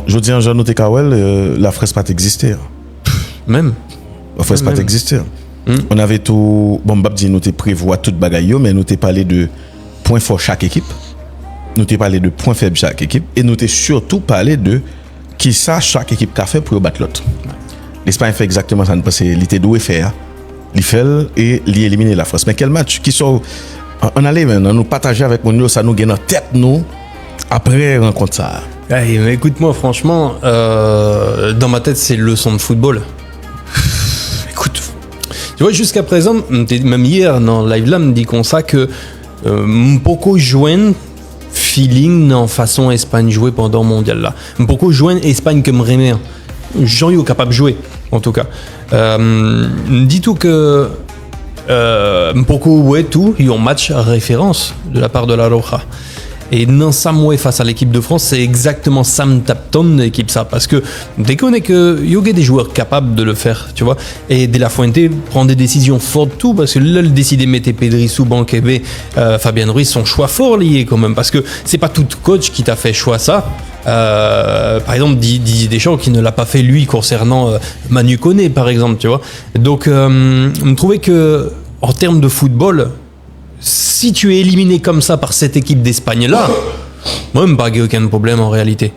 je dis en Jean Noté Kawel, la fraise pas exister. Même. La fraise pas exister. On avait tout. Bon, Babdi, nous te prévoit toute bagaille, mais nous te parlé de points forts chaque équipe. Nous te parlé de points faibles chaque équipe. Et nous te surtout parlé de qui ça chaque équipe qu'a fait pour battre l'autre. L'Espagne fait exactement ça. Parce qu'il était doué faire. Il fait et il éliminer la France. Mais quel match qui sort. On allait maintenant nous partager avec mon ça nous gagne en tête, nous, après rencontre ça. Hey, mais écoute-moi, franchement, dans ma tête, c'est leçon de football. Écoute, tu vois, jusqu'à présent, même hier, dans le live là, me dit qu'on ça que beaucoup joignent feeling en façon Espagne jouer pendant le mondial là. Beaucoup joignent Espagne comme Rémé. Jean est capable de jouer, en tout cas. Dis tout que beaucoup ouais tout, ils ont match à référence de la part de la Roja. Et dans Samoué face à l'équipe de France, c'est exactement Sam Tapton l'équipe ça, parce que dès qu'on est que il y a des joueurs capables de le faire, tu vois. Et De La Fuente prend des décisions fortes tout, parce que là le décider de mettre Pedri sous banc et Fabien Ruiz, son choix fort lié quand même, parce que c'est pas tout coach qui t'a fait choix ça. Par exemple Didier Deschamps qui ne l'a pas fait lui concernant Manu Koné par exemple, tu vois. Donc on trouvait que en termes de football, si tu es éliminé comme ça par cette équipe d'Espagne là, moi je me pas aucun problème en réalité.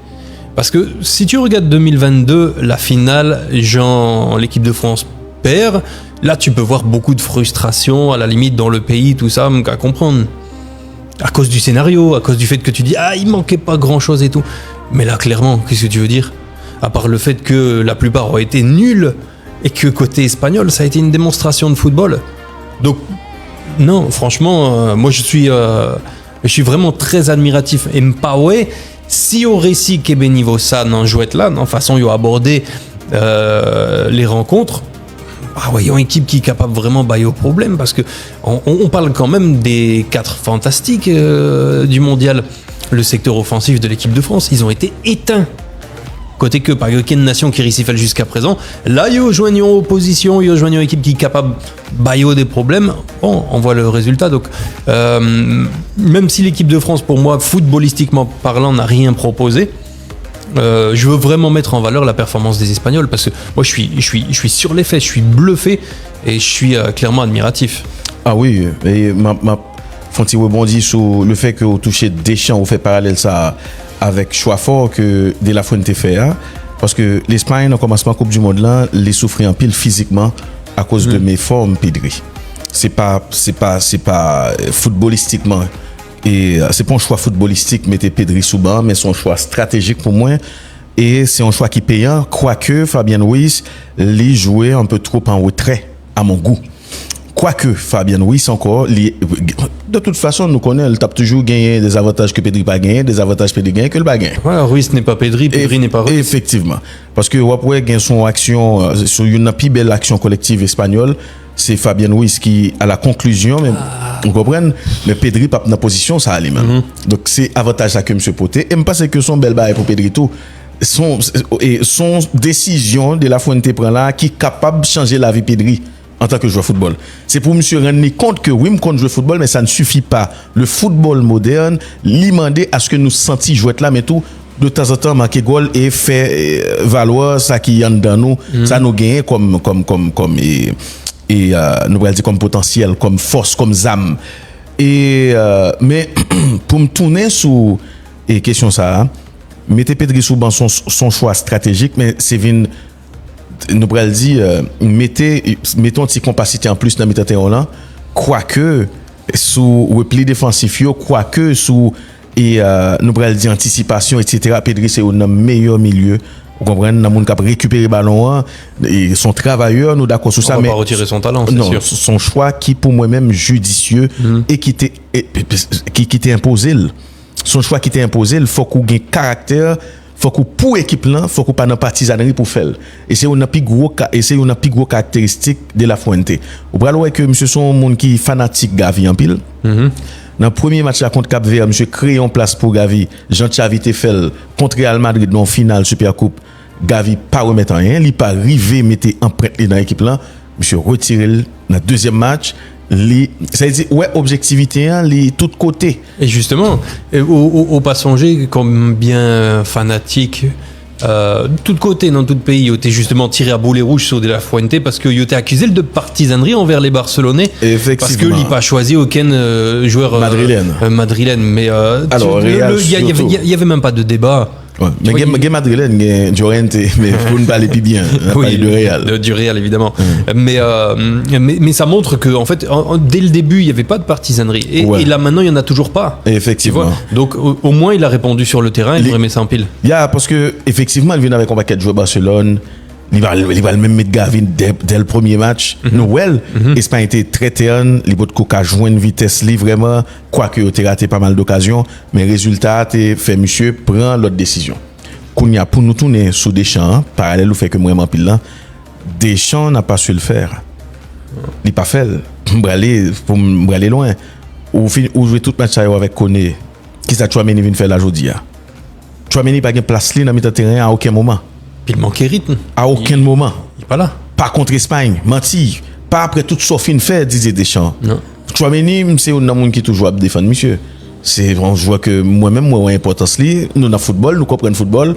Parce que si tu regardes 2022, la finale, l'équipe de France perd, là tu peux voir beaucoup de frustration à la limite dans le pays, tout ça, à comprendre. À cause du scénario, à cause du fait que tu dis ah il manquait pas grand chose et tout. Mais là clairement, qu'est-ce que tu veux dire? À part le fait que la plupart ont été nuls et que côté espagnol ça a été une démonstration de football. Donc non, franchement, moi je suis vraiment très admiratif. Et Mpaoué, si au récit qu'est niveau ça dans jouette là, dans façon il a abordé les rencontres, ah ouais, il y a une équipe qui est capable vraiment bailler au problème, parce que on parle quand même des 4 fantastiques du mondial. Le secteur offensif de l'équipe de France, ils ont été éteints. Côté que par aucune nation qui réussit jusqu'à présent, là ils rejoignent opposition, ils rejoignent une équipe qui est capable de bailler des problèmes. Bon, on voit le résultat. Donc même si l'équipe de France, pour moi, footballistiquement parlant, n'a rien proposé, je veux vraiment mettre en valeur la performance des Espagnols, parce que moi je suis sur les faits, je suis bluffé et je suis clairement admiratif. Ah oui, et Fonti rebondit sur le fait que au toucher Deschamps, on fait parallèle ça avec choix fort que De La Fuente fait, hein? Parce que l'Espagne, en commencement Coupe du Monde là, les souffrait en pile physiquement à cause de mes formes Pedri. C'est pas footballistiquement, et c'est pas un choix footballistique mettez Pedri sous banc, mais c'est un choix stratégique pour moi, et c'est un choix qui payant, quoique Fabien Ruiz les jouait un peu trop en retrait à mon goût. Quoique Fabien Ruiz encore, de toute façon, nous connaissons, il tape toujours gagné des avantages que Pedri pas gagné, des avantages Pedri gagne que le pas gagné. Ouais, Ruiz n'est pas Pedri, Pedri n'est pas Ruiz. Effectivement. Parce que après, gagne son action, sur une plus belle action collective espagnole, c'est Fabien Ruiz qui, à la conclusion, vous comprenez, mais Pedri pas dans la position, ça allait même. Donc c'est avantage ça que M. Poté. Et je pense que son bel bail pour Pedri tout. Son décision de La Fuente prend là, qui est capable de changer la vie Pedri en tant que joueur de football. C'est pour monsieur rendre compte que oui, me compte jouer football, mais ça ne suffit pas. Le football moderne, demander à ce que nous sentions jouer là, mais tout, de temps en temps, marquer goal et faire valoir ça qui est dans nous, ça nous gagne comme nous allons dire comme potentiel, comme force, comme âme. Et mais pour me tourner sur et question ça, mettez Pedri sous banc son choix stratégique, mais c'est venu nous pourrions dire mettons une petite capacité en plus dans le terrain là, quoique sous repli défensif, quoique sous et nous pourrions dire anticipation, etc. Pedri c'est un meilleur milieu, vous comprenez, dans monde qui récupérer ballon et son travailleur, nous d'accord sur ça, mais pas retirer son talent, c'est non, sûr. Son choix qui pour moi-même judicieux et qui t'est imposé. Son choix qui t'est imposé, il faut qu'on ait caractère, faut qu'on pour équipe là, faut qu'on pas dans partisanerie pour faire. Et c'est une plus gros caractéristique de La Fuente. Vous voyez que monsieur son monde qui fanatique Gavi en pile. Dans le premier match contre Cap-Vert, monsieur créé en place pour Gavi, Jean-Xavi Tefel contre Real Madrid dans finale Supercoupe. Gavi pas remettre rien, il pas arrivé mettre empreinte dans l'équipe là, monsieur retiré dans le deuxième match. Ça veut dire ouais, objectivité les tout côté. Et justement, au pas songer comme bien fanatique tout côté, dans tout pays, il était justement tiré à boulet rouge sur De La Fuente parce qu'il était accusé de partisanerie envers les Barcelonais. Parce qu'il n'a pas choisi aucun joueur madrilène. Mais alors, il n'y avait même pas de débat. Ouais. Mais il y a Madrilène, il y a Llorente, mais pour ne parler plus bien, oui, du Real. Du Real, évidemment. Mais ça montre que, en fait, dès le début, il n'y avait pas de partisanerie. Et là, maintenant, il n'y en a toujours pas. Effectivement. Donc, au moins, il a répondu sur le terrain, il aurait mis ça en pile. Parce que, effectivement, il vient avec un paquet de joueurs Barcelone. Il va le même mettre Gavin dès le premier match. Noël, Espagne était très terne. Les bottes coca jouent une vitesse vraiment. Quoique, il a raté pas mal d'occasions. Mais résultat, fait monsieur prend l'autre décision. Kounia, pour nous tourner sous Deschamps, parallèle au fait que vraiment pile là, Deschamps n'a pas su le faire. Il n'a pas fait. Pour m'aller loin. Ou jouer tout match avec Koné. Qui ça, Tchouameni vient faire la journée. Tchouameni n'a pas de place dans le terrain à aucun moment. Puis il manquait rythme. À aucun moment. Il n'est pas là. Pas contre Espagne, menti. Pas après tout ce fin fait, disait Deschamps. Non. Tchouameni, c'est un homme qui toujours à défendre, monsieur. C'est on voit que moi-même, moi, importance li. Nous, dans le football, nous comprenons le football.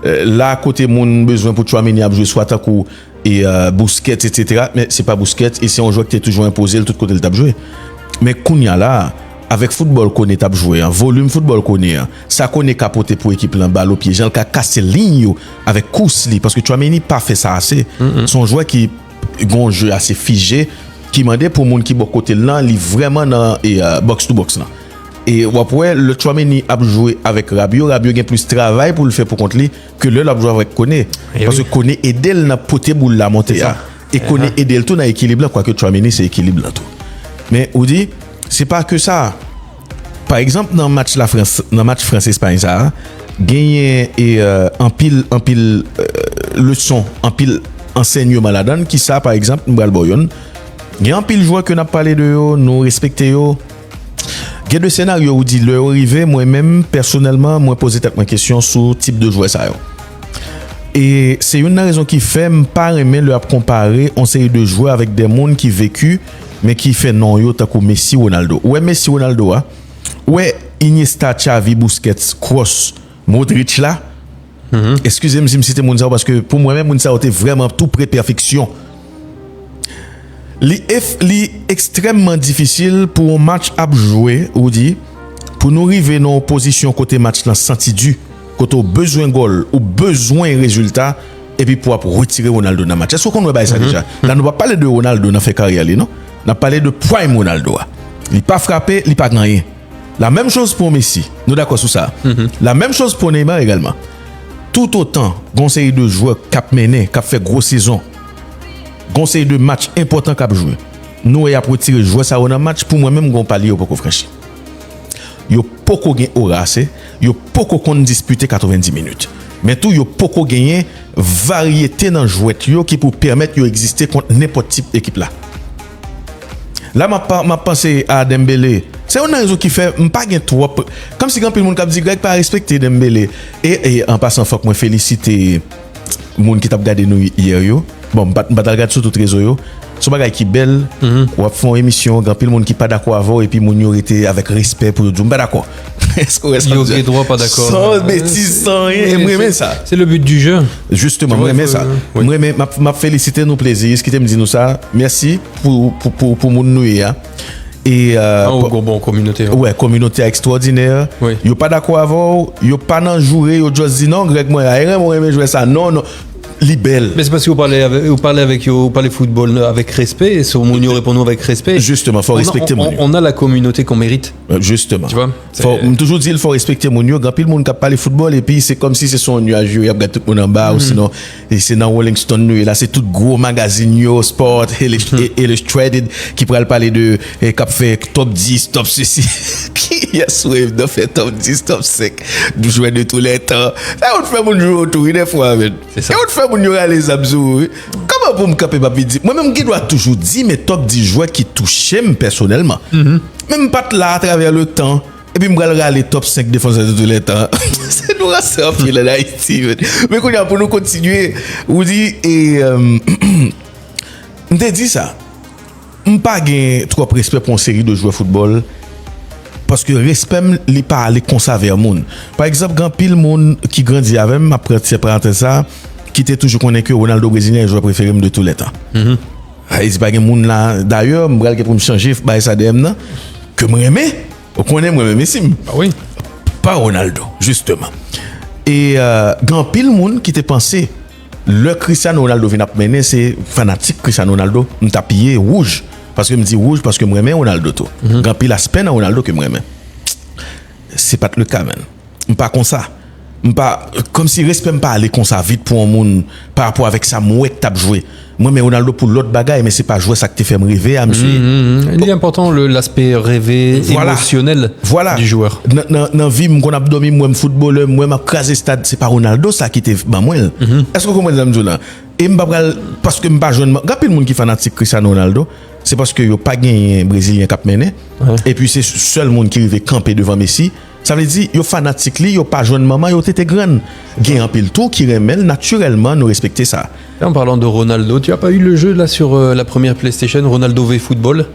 Là, à côté, mon besoin pour Tchouameni à jouer soit Takou et Busquets, etc. Mais c'est pas Busquets. Et c'est un joueur qui est toujours imposé, de tout côté, le tape jouer. Mais Kounia là, avec football qu'on est joué, volume football qu'on est, ça connaît capoté pour équipe la balle au pied, genre qu'a cassé ligne avec Kousli parce que Tchouameni pas fait ça assez. Son joueur qui a un jeu assez figé qui demandait pour monde qui bon côté là, il vraiment dans box to box là. Et après le Tchouameni a joué avec Rabiot a plus de travail pour le faire pour contre lui que le l'a joué avec Koné parce que Koné aidel n'a poté boule la montée et Koné aidel tout dans équilibre quoi que Tchouameni c'est équilibre là tout. Mais on dit c'est pas que ça. Par exemple, dans le match France-Espagne, ça, gagné et en pile leçon, en pile enseignement là-dedans, qui ça, par exemple, Mbral Boyon, il y a un pile joueur que nous avons parlé de eux, nous respectons. Il y a deux scénarios où dit le arrivé, moi-même, personnellement, moi posé ma question sur le type de joueur ça. Et c'est une raison qui fait, pas aimer le comparer on série de joueurs avec des mondes qui vécu mais qui fait non yo tako Messi Ronaldo. Ouais Messi Ronaldo ouais Iniesta, Xavi, Busquets, Kroos, Modric là. Excusez-moi si me citer mon ça parce que pour moi-même mon ça était vraiment tout près perfection. Li extrêmement difficile pour un match à jouer ou dit pour nous arriver dans position côté match là senti du côté besoin goal ou besoin résultat et puis pour retirer Ronaldo dans match. Est-ce qu'on va ça déjà? Là nous va parler de Ronaldo dans fait carrière non? On a parlé de prime Ronaldo. Il pas frappé, il pas gagné. La même chose pour Messi. Nous d'accord sur ça. La même chose pour Neymar également. Tout autant, conseil de joueurs cap mené, cap fait grosse saison. Conseil de match important cap jouer. Nous et après tirer jouer ça dans match pour moi-même gon palier au poko franchi. Yo poko gain horace, yo poko kon disputer 90 minutes. Mais tout yo poko gagner variété dans jouet yo qui pour permettre yo exister contre n'importe type équipe là. Là m'a pensé à Dembélé. C'est une raison qui fait pas gain trop comme si quand le monde cap dit Greg pas respecter Dembélé et en passant faut que moi féliciter monde qui t'a regardé nous hier yo. Bon pas regarder sur tout réseau yo. Son bagay qui belle ou font émission grand pile monde qui pas d'accord avant et puis mon yo était avec respect pour dire pas d'accord. Est-ce qu'on reste droit pas d'accord sans bêtise sans rien moi ça c'est le but du jeu justement moi ça moi m'a féliciter nous plaisir ce qui te me dit nous ça merci pour mon nous hier et bon communauté ouais communauté extraordinaire yo pas d'accord avant yo pas dans jouer yo juste dit non Greg moi aimer jouer ça non libelle. Mais c'est parce que vous parlez football avec respect et sur Mounio répond avec respect. Justement, faut respecter Mounio. On a la communauté qu'on mérite. Justement. Tu vois toujours dire il faut respecter Mounio. Grand pile monde qui parle football et puis c'est comme si c'est son nuage il y a tout le monde en bas ou sinon et c'est dans Rolling Stone et là c'est tout gros magazine yo sport Illustrated qui pourrait parler de cap fait top 10 top ceci qui a souhaité de faire top 10 top 5 de jouer de tous les temps. Ça on fait mon jour autour des fois. C'est ça. Moun yo les absous. Comment pour me caper papi dire moi-même qui dois toujours dire mes top 10 joueurs qui touchent personnellement. Même pas là à travers le temps et puis me regarder les top 5 défenseurs de tous les temps. C'est nous rasser en fil là ici. Mais pour nous continuer, vous dit et me dit ça. Me pas gain trop respect pour une série de joueurs football parce que respect li pas aller comme ça vers monde. Par exemple, grand pile monde qui grandit avec moi après cette parenthèse ça qui était toujours connaît que Ronaldo brésilien est le joueur préféré de tous les temps. Il dit pas que monde là d'ailleurs m'bral pour me changer ba ça DM là que moi aimer, on connaît moi Messi. Ah oui. Pas Ronaldo justement. Et grand pile monde qui te pensé le Cristiano Ronaldo vient mener c'est fanatique Cristiano Ronaldo, me tapiller rouge. Parce que me dit rouge parce que moi aime Ronaldo tout. Grand pile aspect dans Ronaldo que moi aime. C'est pas le cas man. Pas comme ça. Pas comme si respect pas aller comme ça vite pour un monde par rapport avec ça moi que t'a joué. Moi mais Ronaldo pour l'autre bagaille mais c'est pas jouer ça que te fait me rêver à monsieur. Il est important l'aspect rêvé émotionnel du joueur. Dans vie qu'on a dormi moi footballeur moi m'a crasé stade c'est pas Ronaldo ça qui était ba moi. Est-ce que comment dire là et parce que m'pas jeune rappel monde qui fanatique Cristiano Ronaldo c'est parce que yo pas gagné brésilien cap mené et puis c'est seul monde qui arrive camper devant Messi. Ça veut dire yo fanatique li yo pas jeune maman yo était grande gagne en pile tout qui remel naturellement nous respecter ça. Et en parlant de Ronaldo, tu as pas eu le jeu là sur la première PlayStation Ronaldo V Football?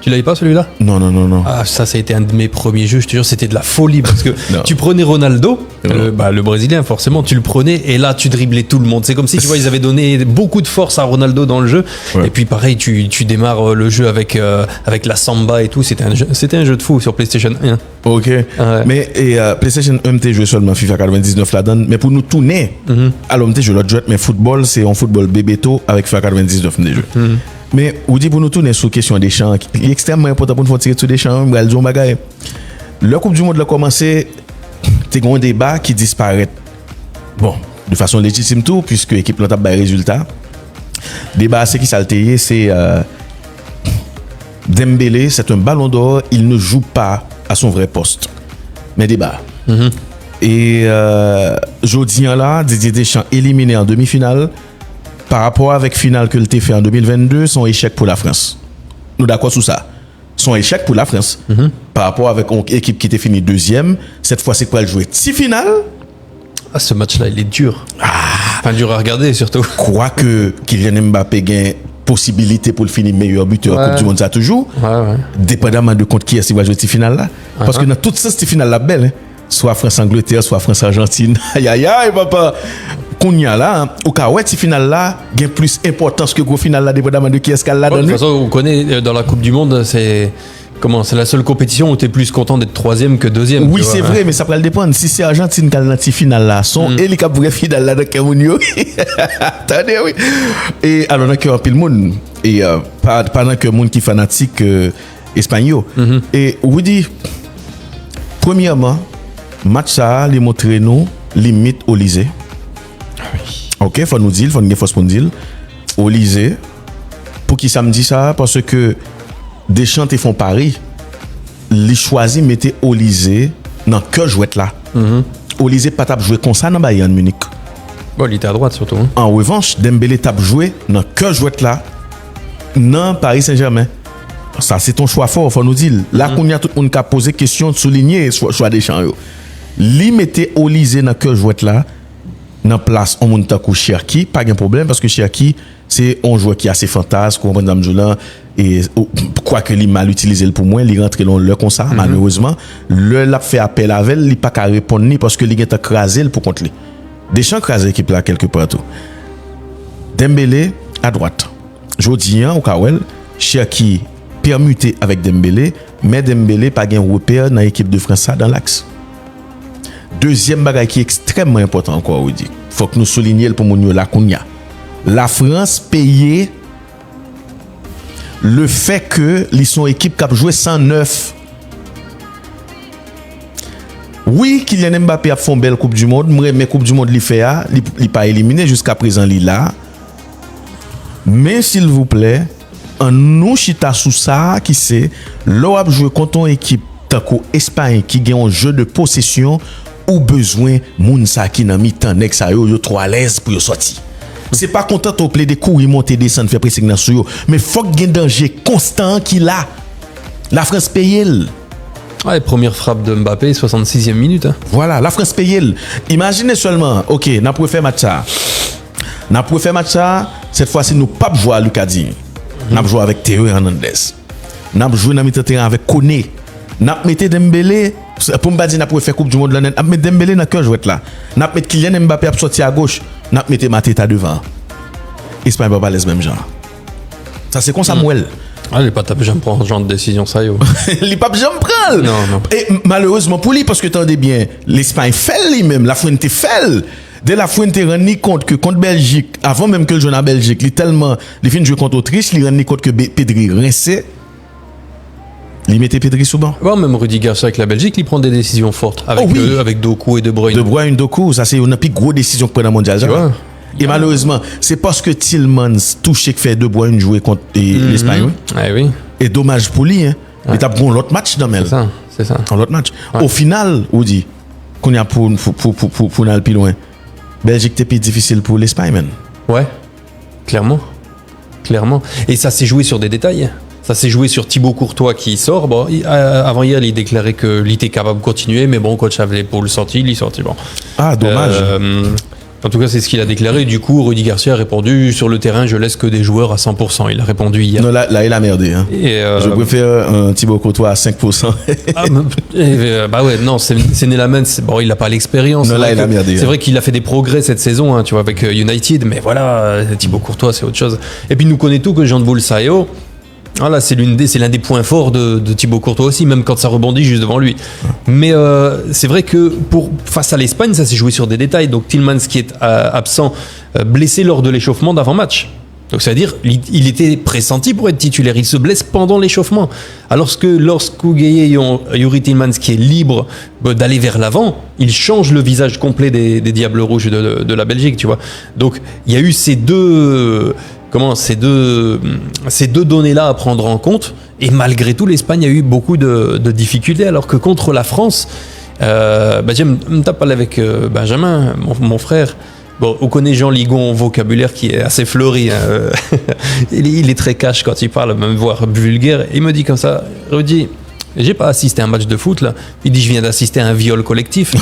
Tu l'avais pas celui-là? Non. Ah, ça a été un de mes premiers jeux, je te jure, c'était de la folie parce que tu prenais Ronaldo, le Brésilien forcément, tu le prenais et là tu driblais tout le monde. C'est comme si tu vois ils avaient donné beaucoup de force à Ronaldo dans le jeu et puis pareil tu démarres le jeu avec la samba et tout. C'était un jeu de fou sur PlayStation 1. Ok. Ouais. Mais PlayStation 1 t'es joué seulement FIFA 99 là-dedans. Mais pour nous tourner, alors t'es joué l'autre jeu, mais football c'est un football bébéto avec FIFA 99 des jeux. Mais ou dit pour nous tourner sur question des champs, il est extrêmement important pour nous faire tirer sur des champs, bral dire bagaille. Le Coupe du monde a commencé, t'es un débat qui disparaît. Bon, de façon légitime tout puisque l'équipe n'a pas de résultat. Débat c'est qui s'altérer, c'est Dembélé, c'est un ballon d'or, il ne joue pas à son vrai poste. Mais débat. Et jeudi là, Didier Deschamps éliminé en demi-finale. Par rapport avec finale que le T fait en 2022, son échec pour la France. Nous d'accord sur ça. Son échec pour la France. Par rapport avec une équipe qui était finie deuxième, cette fois c'est quoi elle jouer 6 finales. Ah, ce match-là, il est dur. Enfin, dur à regarder surtout. Crois que Kylian Mbappé gagne possibilité pour le finir meilleur buteur Coupe du monde ça toujours. Dépendamment de contre qui est-ce qu'il va jouer cette finale là. Parce que dans toute cette finale là belle, soit France-Angleterre, soit France-Argentine. Aïe papa. Qu'on y a là, au cas où cette finale là, gagne plus importance que gros finale là, dépendamment de qui est-ce qu'elle l'a donné. De toute façon, on connaît dans la Coupe du Monde, c'est la seule compétition où tu es plus content d'être troisième que deuxième. Oui, c'est vrai, mais ça peut le dépendre. Si c'est Argentine qui a la finale là, son et les cap vrai finale là dans Cameroun. Attendez, oui. Et alors on a que un pile monde et pendant que monde qui fanatique espagnol. Et vous dit premièrement, match ça les montrer nous limite au lycée. Ok, faut nous dire, faut nous dire au lycée. Pour qui ça me dit ça? Parce que Deschamps te font pari, les choisis mettez au lycée dans que jouet là. Au lycée pas tap jouer comme ça dans Bayern Munich. Bon, il était à droite surtout. En revanche, Dembélé tap jouer dans que jouet là dans Paris Saint-Germain. Ça c'est ton choix fort, faut nous dire. Là qu'on y a tout le monde qui a posé question, souligner choix Deschamps yo. Li mettez au lycée dans que jouet là. Dans place on monte à Cherki, pas de problème parce que Cherki c'est un joueur qui est assez fantasque comme madame Jolan et quoique il mal utilisé pour moi, il rentre dans le comme ça malheureusement, le l'a fait appel avec il pas qu'à répondre ni parce que il est écrasé pour contre lui. Deschamps crasé l'équipe là quelque part tout. Dembélé à droite. Jodian au Kawel, Cherki permuté avec Dembélé, mais Dembélé pas gain repère dans l'équipe de France dans l'axe. Deuxième bagage qui est extrêmement important encore, on dit. Faut que nous soulignions pour mon la kounya. La France payait le fait que son équipe qui a joué 109. Oui, Kylian Mbappé a fait une belle Coupe du Monde, mais Coupe du Monde il fait il pas éliminé jusqu'à présent il là. Mais s'il vous plaît, en nous chita sous ça qui c'est l'on a joué contre une équipe tant qu'Espagne qui gagne un jeu de possession ou besoin moun sa qui nan mi-temps nek sa yo trop à l'aise pour yo sortir. C'est pas content de plaider courir monter descendre faire pressing dans sur yo, mais faut que gen danger constant qui là. La France paye elle. Ouais, première frappe de Mbappé 66e minute hein. Voilà, la France paye elle. Imaginez seulement, OK, n'a pour faire match ça. N'a pour faire match ça, cette fois-ci nous pas jouer à Lucas Digne. N'a jouer avec Théo Hernandez. N'a jouer dans mi-temps avec Koné. N'a metté Dembélé pour me pas dire n'a pour faire coupe du monde là, n'a mettre Dembélé dans cœur jouet là. N'a mettre Kylian Mbappé à sortir à gauche, n'a mettre Mateta devant. Espagne va pas les mêmes gens. Ça c'est comme Samuel. Ah, il pas tapé, j'aime prendre ce genre de décision, ça y est. Il pas jamais prendre. Non. Et malheureusement pour lui, parce que t'entendais bien, l'Espagne fait lui-même, la Fuente fait. Dès la Fuente rend compte que contre Belgique, avant même que le joue en Belgique, il tellement, il finit de jouer contre Autriche, il rend compte que Pedri rincé. Il mettait Pedri sous banc. Bon, même Rudy Garcia avec la Belgique, il prend des décisions fortes. Avec Doku et De Bruyne. De Bruyne, Doku, ça c'est une plus grosse décision pour le mondial. Tu vois? Et malheureusement, c'est parce que Tillmans touché que fait De Bruyne jouer contre l'Espagne. Oui. Et dommage pour lui, hein. Il a bon l'autre match dans Mel. C'est ça. Dans l'autre match. Ouais. Au final, on dit qu'on y a pour aller plus loin. Belgique était plus difficile pour l'Espagne, man. Ouais. Clairement. Et ça s'est joué sur des détails. Ça s'est joué sur Thibaut Courtois qui sort. Bon, avant hier, il déclarait qu'il était capable de continuer, mais bon, coach avait l'épaule sortie, il est sorti. Bon. Ah, dommage. En tout cas, c'est ce qu'il a déclaré. Du coup, Rudy Garcia a répondu sur le terrain, je laisse que des joueurs à 100%. Il a répondu hier. Non, là il a merdé. Hein. Je préfère un Thibaut Courtois à 5%. Bah ouais, non, c'est Nelaman. Bon, il n'a pas l'expérience. Non, là, il a merdé. C'est vrai qu'il a fait des progrès cette saison, hein, tu vois, avec United. Mais voilà, Thibaut Courtois, c'est autre chose. Et puis, nous connaît tout que Jean de Boulsaïo. Voilà, c'est l'un des points forts de Thibaut Courtois aussi, même quand ça rebondit juste devant lui. Mais c'est vrai que face à l'Espagne, ça s'est joué sur des détails. Donc Tillmans qui est absent, blessé lors de l'échauffement d'avant-match. Donc c'est-à-dire, il était pressenti pour être titulaire. Il se blesse pendant l'échauffement. Alors que lorsqu'on Youri Tillmans qui est libre d'aller vers l'avant, il change le visage complet des Diables Rouges de la Belgique, tu vois. Donc il y a eu ces deux données-là à prendre en compte, et malgré tout, l'Espagne a eu beaucoup de difficultés, alors que contre la France, j'aime parler avec Benjamin, mon frère. Bon, on connaît Jean Ligon, vocabulaire qui est assez fleuri. Hein. Il est très cash quand il parle, même voire vulgaire. Il me dit comme ça, Rudy, j'ai pas assisté à un match de foot là. Il dit, je viens d'assister à un viol collectif.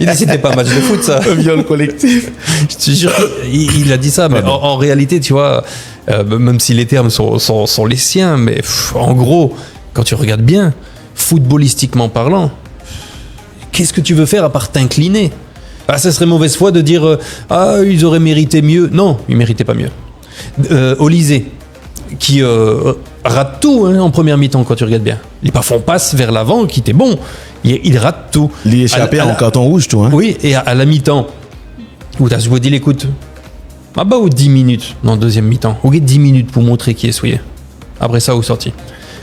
Il dit, c'était pas un match de foot ça. Un viol collectif. Je te jure, il a dit ça, mais en réalité, tu vois, même si les termes sont les siens, mais en gros, quand tu regardes bien, footballistiquement parlant, qu'est-ce que tu veux faire à part t'incliner? Ça serait mauvaise foi de dire ils auraient mérité mieux. Non, ils méritaient pas mieux. Olysée, qui rate tout en première mi-temps quand tu regardes bien. Les parfois on passe vers l'avant, qui était bon. Il rate tout. Il est échappé en carton rouge, tout. Hein. Oui, et à la mi-temps, où tu as dit, écoute, ou 10 minutes dans le deuxième mi-temps. Ou 10 minutes pour montrer qui est souillé. Après ça, où sorti.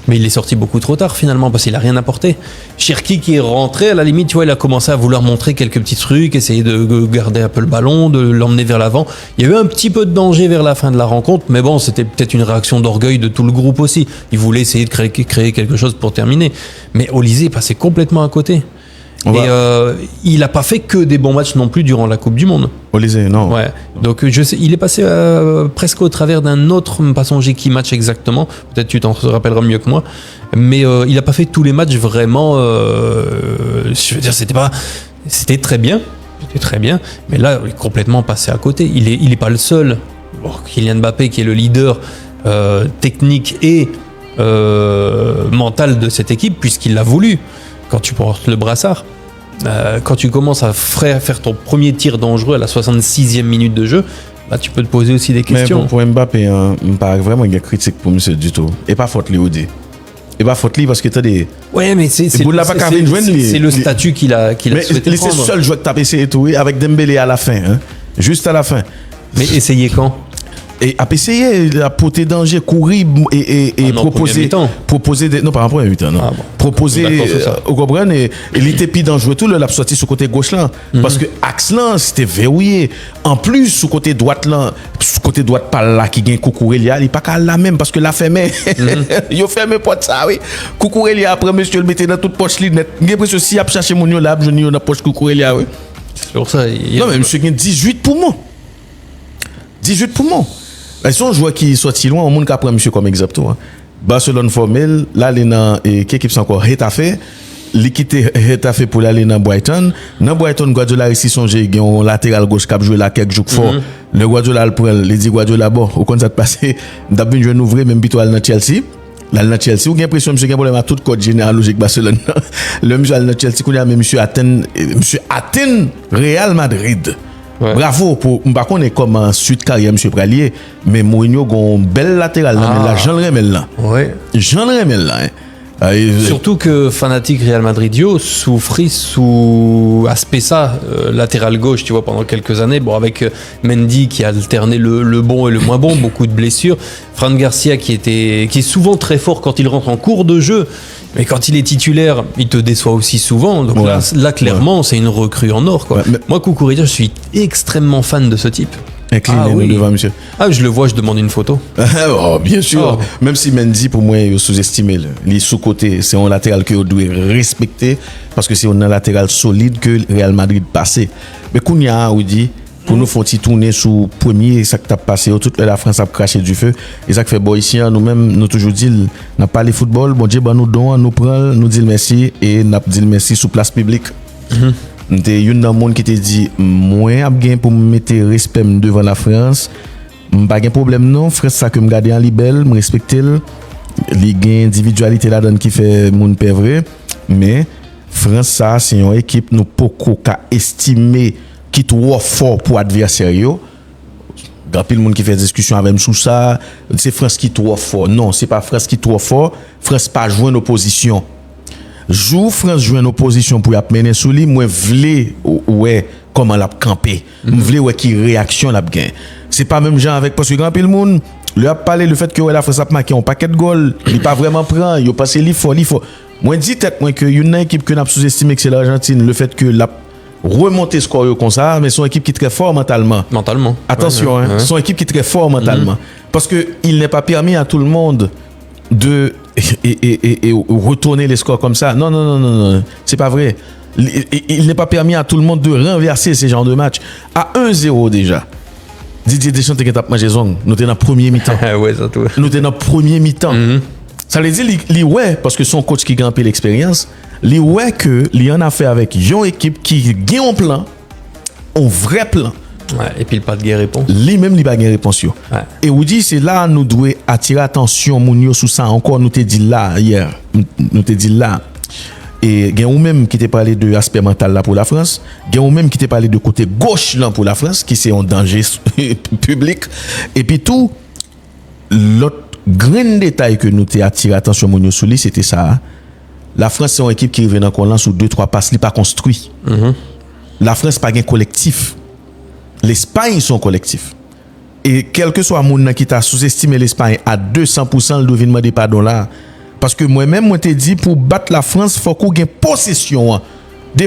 Mais il est sorti beaucoup trop tard finalement parce qu'il n'a rien apporté. Cherki qui est rentré, à la limite, tu vois, il a commencé à vouloir montrer quelques petits trucs, essayer de garder un peu le ballon, de l'emmener vers l'avant. Il y a eu un petit peu de danger vers la fin de la rencontre, mais bon, c'était peut-être une réaction d'orgueil de tout le groupe aussi. Il voulait essayer de créer quelque chose pour terminer. Mais Olysée est passé complètement à côté. Il n'a pas fait que des bons matchs non plus durant la Coupe du Monde. Olysée, non. Ouais. Donc je sais, il est passé presque au travers d'un autre, pas songé qui match exactement. Peut-être tu t'en rappelleras mieux que moi. Mais il n'a pas fait tous les matchs vraiment. Je veux dire, c'était très bien. C'était très bien. Mais là, il est complètement passé à côté. Il est pas le seul. Bon, Kylian Mbappé qui est le leader technique et mental de cette équipe puisqu'il l'a voulu. Quand tu portes le brassard. Quand tu commences à faire ton premier tir dangereux à la 66e minute de jeu, là tu peux te poser aussi des questions. Mais pour Mbappé, pas vraiment une critique pour monsieur du tout. Et pas faute lui Audi. Et pas faute lui parce que tu as des. Ouais, mais c'est le statut qu'il a souhaité prendre. C'est le seul joueur que tu as essayé et tout, avec Dembélé à la fin, hein, juste à la fin. Mais essayez quand? Et à essayer à porter danger, courir et proposer des, non pas en premier mi-temps, non. Proposer au Gobran et il était plus dangereux tout, l'a sorti sur côté gauche là parce que axe là c'était verrouillé. En plus sur côté droite là, sur côté droite par là qui gagne Kukurelia, il pas qu'à là même parce que la fermé. Yo fermé porte ça oui. Kukurelia après monsieur le mettait dans toute poche li net. J'ai l'impression si a chercher mon yo là, je dans poche Kukurelia oui. C'est pour ça. Non mais monsieur gagne 18 poumons. 18 poumons. Ils sont joueurs qui sont si loin, au monde qui prend monsieur comme exemple. Hein. Barcelone formel, là, il y a une équipe qui encore Retafe, l'équipe Retafe pour aller dans Brighton. Dans Brighton, Guardiola ici songe, il y a un latéral gauche qui a joué là quelques jours fort. Le Guardiola le prend, il dit Guardiola, bon, au compte ça de passer, d'abord je ouvrir même bitoile dans Chelsea. Là, dans Chelsea, ou avez l'impression que monsieur a un problème à tout code général logique Barcelone. Le monsieur dans Chelsea, qu'on a même monsieur atteint Real Madrid. Ouais. Bravo pour par contre comme en suite carrière monsieur Pralier, mais Mourinho gon belle latéral là, Jean Remel là. Ouais. Jean Remel là. Surtout que fanatique Real Madridio souffrit sous Aspesa, latéral gauche, tu vois, pendant quelques années. Bon, avec Mendy qui a alterné le bon et le moins bon, beaucoup de blessures. Fran Garcia qui est souvent très fort quand il rentre en cours de jeu, mais quand il est titulaire, il te déçoit aussi souvent. Donc là, clairement, c'est une recrue en or, quoi. Ouais, moi, Cucurella, je suis extrêmement fan de ce type. Incliné devant monsieur. Ah, je le vois, je demande une photo. Oh, bien sûr. Même si Mendy, pour moi, il est sous-estimé. Il est sous-côté. C'est un latéral que vous devez respecter parce que c'est un latéral solide que Real Madrid passé. Mais Kounia, on dit, pour nous, faut-il tourner sous premier, ça que t'as passé, toute la France a craché du feu. Et ça que fait bon ici, nous-mêmes, nous toujours dit, n'a pas les football, bon Dieu, nous donnons, nous prend, nous dit merci et n'a dit merci sous place publique. T'es une dans le monde qui te dit moi a gain pour me mettre respect devant la France, pas de problème non, France ça que me garder en libelle, me respecter, les gain individualité là-dedans qui fait monde pas vrai, mais France ça c'est une équipe nous poko ka estimer qui trop fort pour adversaire yo. Grand pile monde qui fait discussion avec sous ça, c'est France qui trop fort. Non, c'est pas France qui trop fort, France pas jouer en opposition. Jou France joue en opposition pour y mener sous lui, moi vle ouais comment l'a camper. Vle ouais qui réaction l'a gain. C'est pas même genre avec parce que grand pile monde lui a parlé le fait que la France a marqué un paquet de goals, il pas vraiment prend, il passé l'effort. Moi dit tête moi que une équipe que n'a sous-estimé que c'est l'Argentine, le fait que la remonter score comme ça, mais son équipe qui est très fort mentalement. Attention ouais. Son équipe qui est très fort mentalement parce que il n'est pas permis à tout le monde de et retourner les scores comme ça. Non, c'est pas vrai. Il n'est pas permis à tout le monde de renverser ces genres de matchs. À 1-0 déjà, Didier Deschamps était capable de manger zong. Nous étions dans premier mi-temps. Ouais, ça tout. Nous étions dans premier mi-temps. Ça veut dire, ouais, parce que son coach qui a un peu l'expérience, lui, ouais, que lui en a fait avec une équipe qui gagne un plan, un vrai plan. Ouais, et puis pas de guerre réponse. Lui-même, il pas de réponse. Ouais. Et vous dit, c'est là nous devons attirer attention, Mounio, sur ça. Encore, nous te dit là, hier. Nous te dit là. Et il y a ou même qui t'a parlé de l'aspect mental là pour la France. Il y a ou même qui t'a parlé de côté gauche là pour la France, qui c'est un danger public. Et puis tout, l'autre grand détail que nous t'ai attiré attention, Mounio, sur lui, c'était ça. La France, c'est une équipe qui revient dans le lance sous 2-3 passes, il pas construit. La France, pas un collectif. L'Espagne sont collectifs. Et quel que soit mon qui t'a sous-estimé l'Espagne à 200%, le devine demander pardon là. Parce que moi-même, moi t'ai dit, pour battre la France, il faut qu'on ait possession.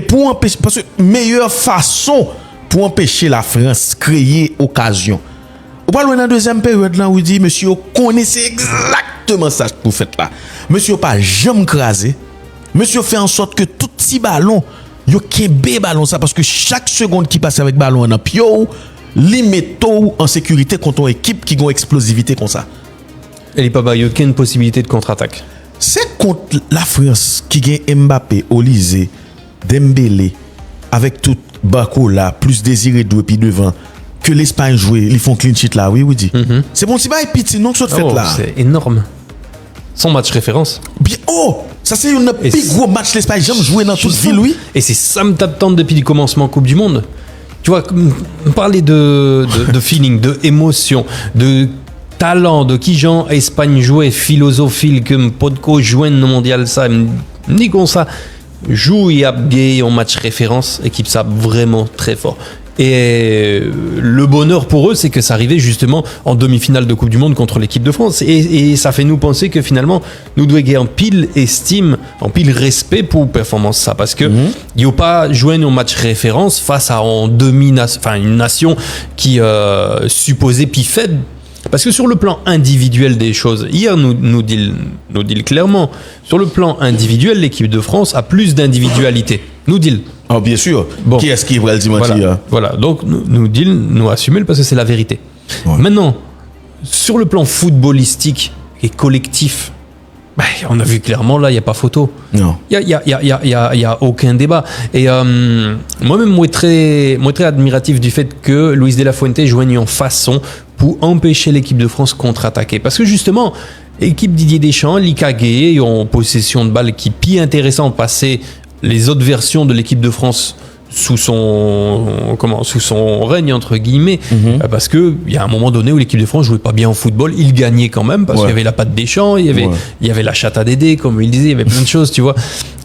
Pour empêcher, parce que meilleure façon pour empêcher la France créer occasion. On parle dans la deuxième période là où il dit, monsieur, connaissez exactement ça que vous faites là. Monsieur, pas jamais crasé. Monsieur fait en sorte que tout petit ballon, yo kebe ballon ça parce que chaque seconde qui passe avec ballon en pio li metto en sécurité contre une équipe qui a une explosivité comme ça. Et il pas eu aucune possibilité de contre-attaque. C'est contre la France qui gagne Mbappé, Olise, Dembélé avec tout Bako là, plus Désiré Doué puis devant que l'Espagne jouer, ils font clean sheet là, oui dit. C'est bon si pas petit non que ça fait là. C'est énorme. Son match référence. Bien, ça c'est un plus gros match l'Espagne jamais joué dans toute ville, oui. Et c'est ça me t'attend depuis le commencement Coupe du Monde. Tu vois, parler de feeling, de émotion, de talent, de qui Jean Espagne jouait, philosophie, que Podco jouait dans le mondial, ça, me dit comme ça, joue et a gagné en match référence, équipe ça vraiment très fort. Et le bonheur pour eux, c'est que ça arrivait justement en demi-finale de Coupe du Monde contre l'équipe de France. Et ça fait nous penser que finalement, nous devons gagner en pile estime, en pile respect pour performance ça. Parce que il n'y a pas joué un match référence face à une nation qui supposait puis faible. Parce que sur le plan individuel des choses, hier nous dit clairement, sur le plan individuel, l'équipe de France a plus d'individualité. Nous dit. Oh, bien sûr. Bon. Qui est-ce qui va le dire? Voilà. Donc nous assumons parce que c'est la vérité. Ouais. Maintenant, sur le plan footballistique et collectif, on a vu clairement là, il n'y a pas photo. Non. Il y a aucun débat. Et moi-même, moi très admiratif du fait que Luis de la Fuente joigne en façon pour empêcher l'équipe de France contre-attaquer. Parce que justement, Équipe Didier Deschamps, l'IKG, en possession de balle qui pire intéressant passer les autres versions de l'équipe de France sous son règne entre guillemets, parce que il y a un moment donné où l'équipe de France jouait pas bien au football, il gagnait quand même parce qu'il y avait la patte Deschamps, il y avait la chatte à Dédé comme il disait, il y avait plein de choses, tu vois.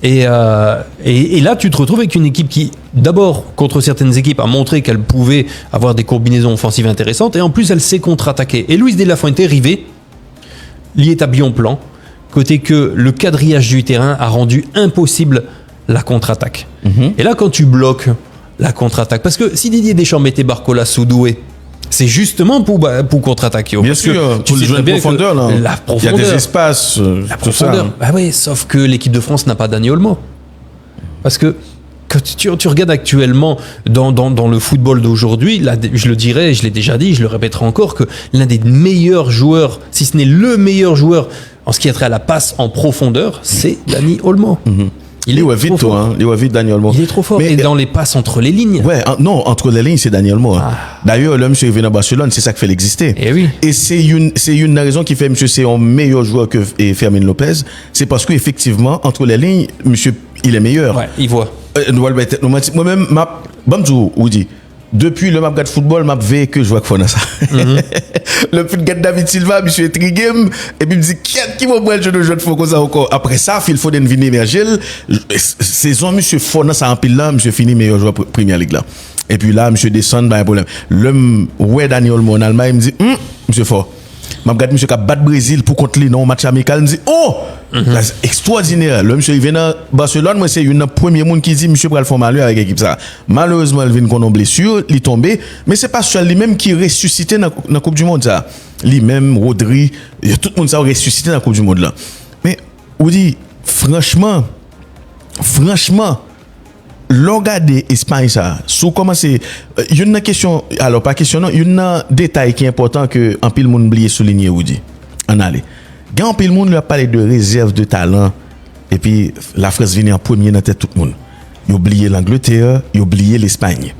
Et là tu te retrouves avec une équipe qui d'abord contre certaines équipes a montré qu'elle pouvait avoir des combinaisons offensives intéressantes et en plus elle sait contre-attaquer. Et Luis de la Fuente arrivé, il est habillé en plan, côté que le quadrillage du terrain a rendu impossible la contre-attaque. Et là, quand tu bloques la contre-attaque, parce que si Didier Deschamps mettait Barcola sous Doué, c'est justement pour contre-attaquer. Bien sûr, tu le joues de profondeur. Là. La profondeur. Il y a des espaces, la tout profondeur. ça. Ah oui, sauf que l'équipe de France n'a pas Dani Olmo. Parce que quand tu regardes actuellement dans le football d'aujourd'hui, là, je le dirais, je l'ai déjà dit, je le répéterai encore, que l'un des meilleurs joueurs, si ce n'est le meilleur joueur en ce qui a trait à la passe en profondeur, c'est Dani Olmo. Il est vite, toi, hein. Il est vite, Dani Olmo. Il est trop fort. Mais, et dans les passes entre les lignes. Ouais, non, entre les lignes, c'est Dani Olmo. D'ailleurs, le monsieur est venu à Barcelone, c'est ça qui fait l'exister. Et oui. Et c'est une raison qui fait monsieur c'est un meilleur joueur que Fermin Lopez. C'est parce qu'effectivement, entre les lignes, monsieur, il est meilleur. Ouais, il voit. Moi-même, Bamdou, ou dit, depuis le map de football, map V que je vois que faut ça. Le plus de David Silva, monsieur est trigame, et puis il me dit, qui va boire le jeu de foot comme ça encore? Après ça, Phil Foden vient émerger. Saison, monsieur Foden, ça en pile là, monsieur fini meilleur joueur Premier League là. Et puis là, monsieur descend, pas un problème. L'homme, ouais, Daniel Olmo en Allemagne, il me dit, monsieur fort. Je regarde monsieur qui a battu Brésil pour contre lui dans un match amical. Il me dit, oh, c'est extraordinaire. Le monsieur, il vient à Barcelone. Moi, c'est une premier monde qui dit, monsieur, pour le faire malheur avec l'équipe. Ça. Malheureusement, il vient qu'on a blessure, il est tombé. Mais c'est pas seul lui-même qui est ressuscité dans la Coupe du Monde. Ça. Lui-même, Rodri, tout le monde ça a ressuscité dans la Coupe du Monde. Là. Mais, on dit, franchement, regarder Espagne ça sous comment c'est il y a une question alors pas question non il y a un détail qui est important que en pile monde oublié souligner ou dit en aller quand en pile monde lui a parlé de réserve de talent et puis la France vient en premier dans tête tout le monde il oublié l'Angleterre il oublié l'Espagne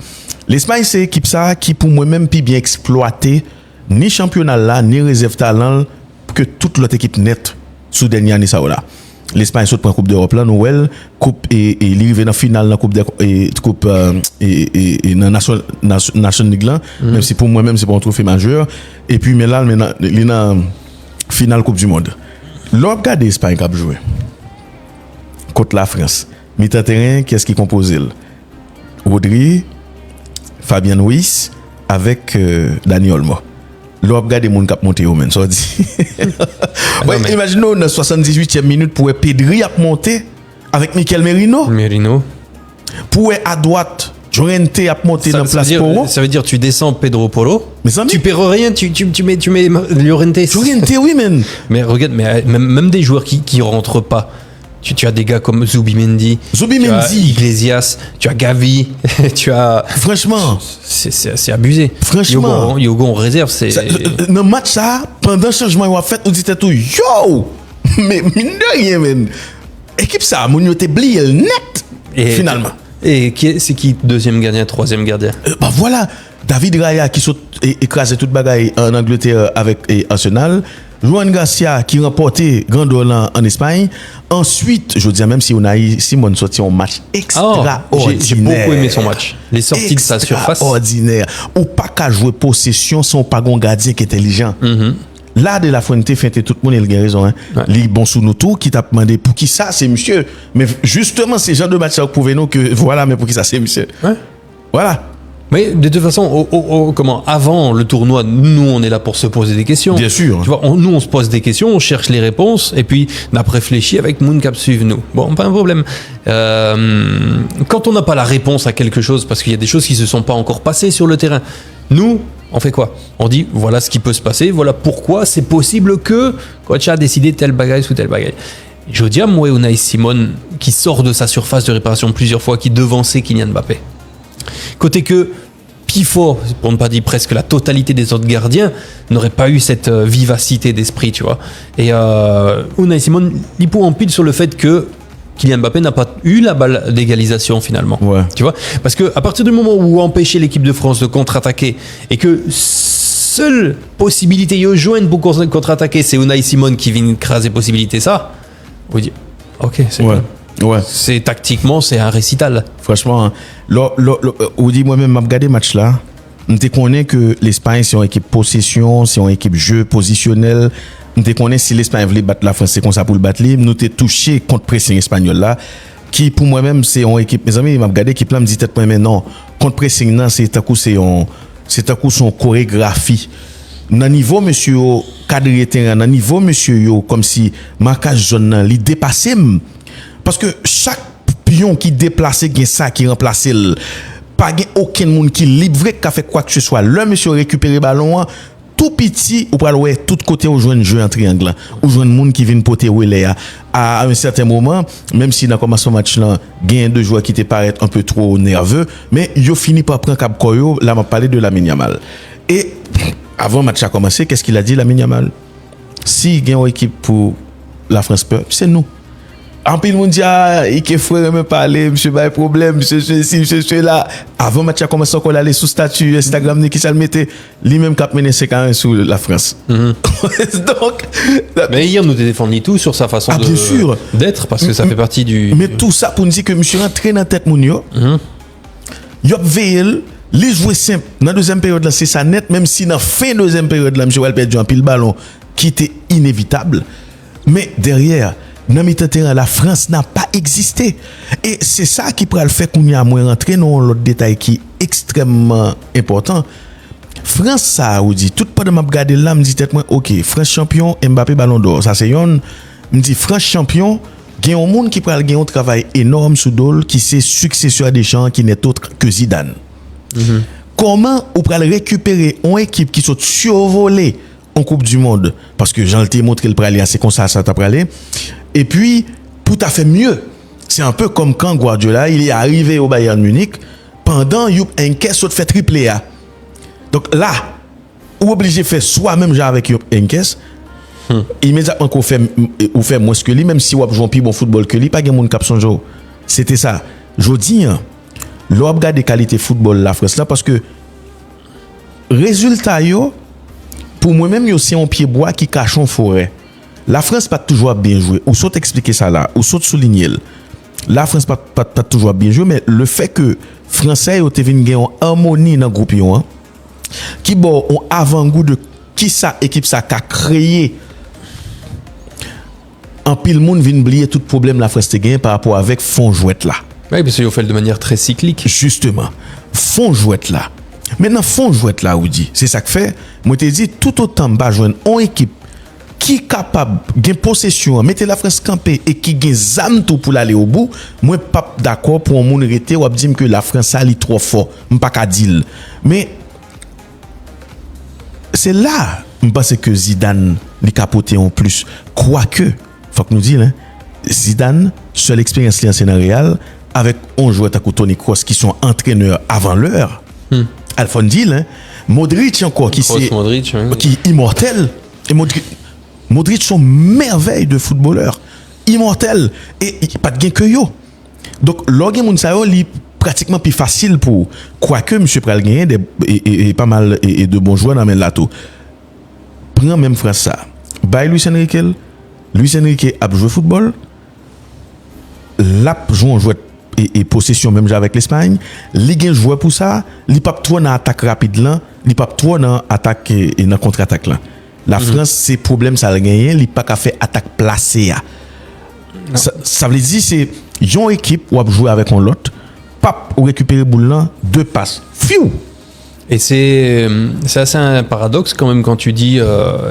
c'est équipe ça qui pour moi même puis bien exploité ni championnat là ni réserve talent que toute l'autre équipe nette sous dernière année ça là. L'Espagne saute pour la Coupe d'Europe là, Noël, Coupe et il arrive dans la finale la Coupe et dans Nation League là, même si pour moi même c'est pas un trophée majeur et puis mais là il est dans finale Coupe du Monde. L'on regarde l'Espagne qui a joué contre la France. Mi-temps terrain, qu'est-ce qui compose il? Rodri, Fabien Ruiz avec Dani Olmo. L'on regarde les gens qui ont monté au même, ça dit. Imaginons dans 78e minute pour Pedri a monté avec Mikel Merino. Pour à droite, Llorente a monté dans place Poro. Ça veut dire tu descends Pedro Porro. Tu perds rien, tu mets Llorente. Llorente, oui, man. Mais regarde, même des joueurs qui rentrent pas. Tu as des gars comme Zubimendi, tu as Iglesias, tu as Gavi, tu as... Franchement... C'est abusé. Franchement... Yogo en réserve, c'est... Dans le match, ça, pendant le changement qu'on a fait, on dit tout, yo! Mais mine de rien, man. Équipe ça, mon yo t'es blié net, finalement. Et c'est qui deuxième gardien, troisième gardien? Bah voilà, David Raya qui saute écrasé toute bagaille en Angleterre avec Arsenal. Juan Garcia qui remportait Grand Orlan en Espagne. Ensuite, je veux dire, même si Unai Simon sorti un match extraordinaire. J'ai beaucoup aimé son match. Les sorties de sa surface. Extraordinaire. Ou pas qu'à jouer possession sans pas un gardien qui est intelligent. Là, de la Fuente, fait tout le monde, il a raison. Hein. Ouais. Les bons sous nous tout, qui t'a demandé pour qui ça, c'est monsieur. Mais justement, ces gens de match, ça prouve nous que voilà, mais pour qui ça, c'est monsieur. Ouais. Voilà. Mais de toute façon, avant le tournoi, nous, on est là pour se poser des questions. Bien sûr. Tu vois, nous, on se pose des questions, on cherche les réponses, et puis on a réfléchi avec Moon Cap suivre nous. Bon, pas un problème. Quand on n'a pas la réponse à quelque chose, parce qu'il y a des choses qui se sont pas encore passées sur le terrain, nous, on fait quoi? On dit, voilà ce qui peut se passer, voilà pourquoi c'est possible que Coach a décidé tel bagaille ou tel bagaille. Je veux dire, moi, Unai Simon, qui sort de sa surface de réparation plusieurs fois, qui devançait Kylian Mbappé. Côté que Pifo, pour ne pas dire presque la totalité des autres gardiens, n'aurait pas eu cette vivacité d'esprit, tu vois. Et Unai Simon, il peut en pile sur le fait que Kylian Mbappé n'a pas eu la balle d'égalisation finalement. Ouais. Tu vois, parce que à partir du moment où empêcher l'équipe de France de contre-attaquer et que seule possibilité yo joindre pour contre-attaquer, c'est Unai Simon qui vient écraser possibilité ça. On dit OK, c'est Ouais. bien. Ouais. C'est tactiquement, c'est un récital. Franchement, on dit moi-même, m'a regardé match là. On te connaît que l'Espagne, c'est une équipe possession, c'est une équipe jeu positionnel. On te connaît si l'Espagne voulait battre la France, c'est comme ça pour le battre. Nous t'es touché contre pressing espagnol là, qui pour moi-même, c'est une équipe. Mes amis, m'a regardé l'équipe là, me dit peut-être moi-même non. Contre pressing là, c'est un coup son chorégraphie. Dans niveau monsieur cadre terrain, dans niveau monsieur yo comme si marquage zone là, il dépassait. Parce que chaque pion qui déplace gain ça qui remplace pas gain aucun monde qui libre qui a fait quoi que ce soit. Le monsieur récupérer ballon tout petit ou pas ouais tout côté au joindre jeu en triangle ou joindre monde qui vient porter relais à un certain moment même si dans commencement match là gain deux joueurs qui te paraissent un peu trop nerveux mais yo fini par prendre cap koyo là m'a parlé de Lamine Yamal et avant le match a commencé qu'est-ce qu'il a dit Lamine Yamal si gain une équipe pour la France peur c'est nous. En pile monde dit il frère me parler monsieur pas de problème monsieur ceci là avant match a commencé qu'on aller sous statut Instagram qui ça le mettait lui-même cap mener 5-1 sur la France. Donc mais hier nous défendu tout sur sa façon bien sûr d'être parce que ça fait partie du mais tout ça pour nous dire que monsieur rentré dans tête moun yo yo veille les jouer simple dans deuxième période là c'est ça net même si dans fin deuxième période là monsieur va perdre un pile ballon qui était inévitable mais derrière dans mi-temps terrain la France n'a pas existé et c'est ça qui pourrait le faire qu'on y a moins rentrer dans l'autre détail qui est extrêmement important. France ça ou dit tout pendant m'a regarder là me dit tête moi OK France champion Mbappé ballon d'or ça c'est yon me dit France champion gagne un monde qui pourrait gagner un travail énorme sous dol qui c'est successeur des champs qui n'est autre que Zidane. Comment on pourrait récupérer une équipe qui sont survolée en Coupe du Monde parce que Jean t'ai montré le pralé c'est comme ça t'a pralé et puis tout à fait mieux c'est un peu comme quand Guardiola il est arrivé au Bayern Munich pendant Youp Heynckes saute fait triplé A donc là ou obligé faire soit même genre avec Youp Heynckes immédiatement qu'on fait ou fait moins que lui même si ou joue plus bon football que lui pas gen moun cap son jour c'était ça je dis l'on regarde des qualités football la France là parce que résultat yo pour moi-même, il y a aussi un pied bois qui cache en forêt. La France pas toujours bien joué. Ou saute expliquer ça là, ou saute souligner. La France pas toujours bien joué, mais le fait que Français ont été venus en harmonie dans le groupe qui bon on avant-goût de qui ça équipe ça a créé. En pile monde vient oublier tout problème la France te gagne par rapport avec fond jouette là. Oui, parce qu'ils ont fait de manière très cyclique. Justement, fond jouette là. Maintenant, fond jouette là, ou dit, c'est ça que fait. Moi, te dit, tout autant, bah, joindre une équipe qui est capable de possession, mettez la France campée et qui gagne zam tout pour aller au bout. Moi, pas d'accord pour un monde arrêter ou dire que la France a trop fort. Je pas qu'à dire. Mais, c'est là, je pense que Zidane l'a capoté en plus. Quoique, faut que nous disions, hein, Zidane, seule expérience liée en scénario, avec un joueur à Toni Kroos qui sont entraîneurs avant l'heure. Alphonse hein? Modric encore qui c'est Modric, oui. qui est immortel et Modric sont merveilles de footballeurs immortel et pas de gain que yo donc l'organe moun sa yo li pratiquement plus facile pour quoique monsieur pral gagner et pas mal et de bons joueurs dans men là tout prend même France ça by Luis Enrique a joué football l'a joué un joueur et possession même avec l'Espagne, li gen joueur pour ça, li pas trop dans attaque rapide là, li pas trop dans attaque et dans contre-attaque là. La France c'est problème ça gagner, li pas qu'à faire attaque placée. Ça veut dire c'est une équipe ou jouer avec un l'autre, pas ou récupérer boule là, deux passes. Fiou. Et c'est assez un paradoxe quand même quand tu dis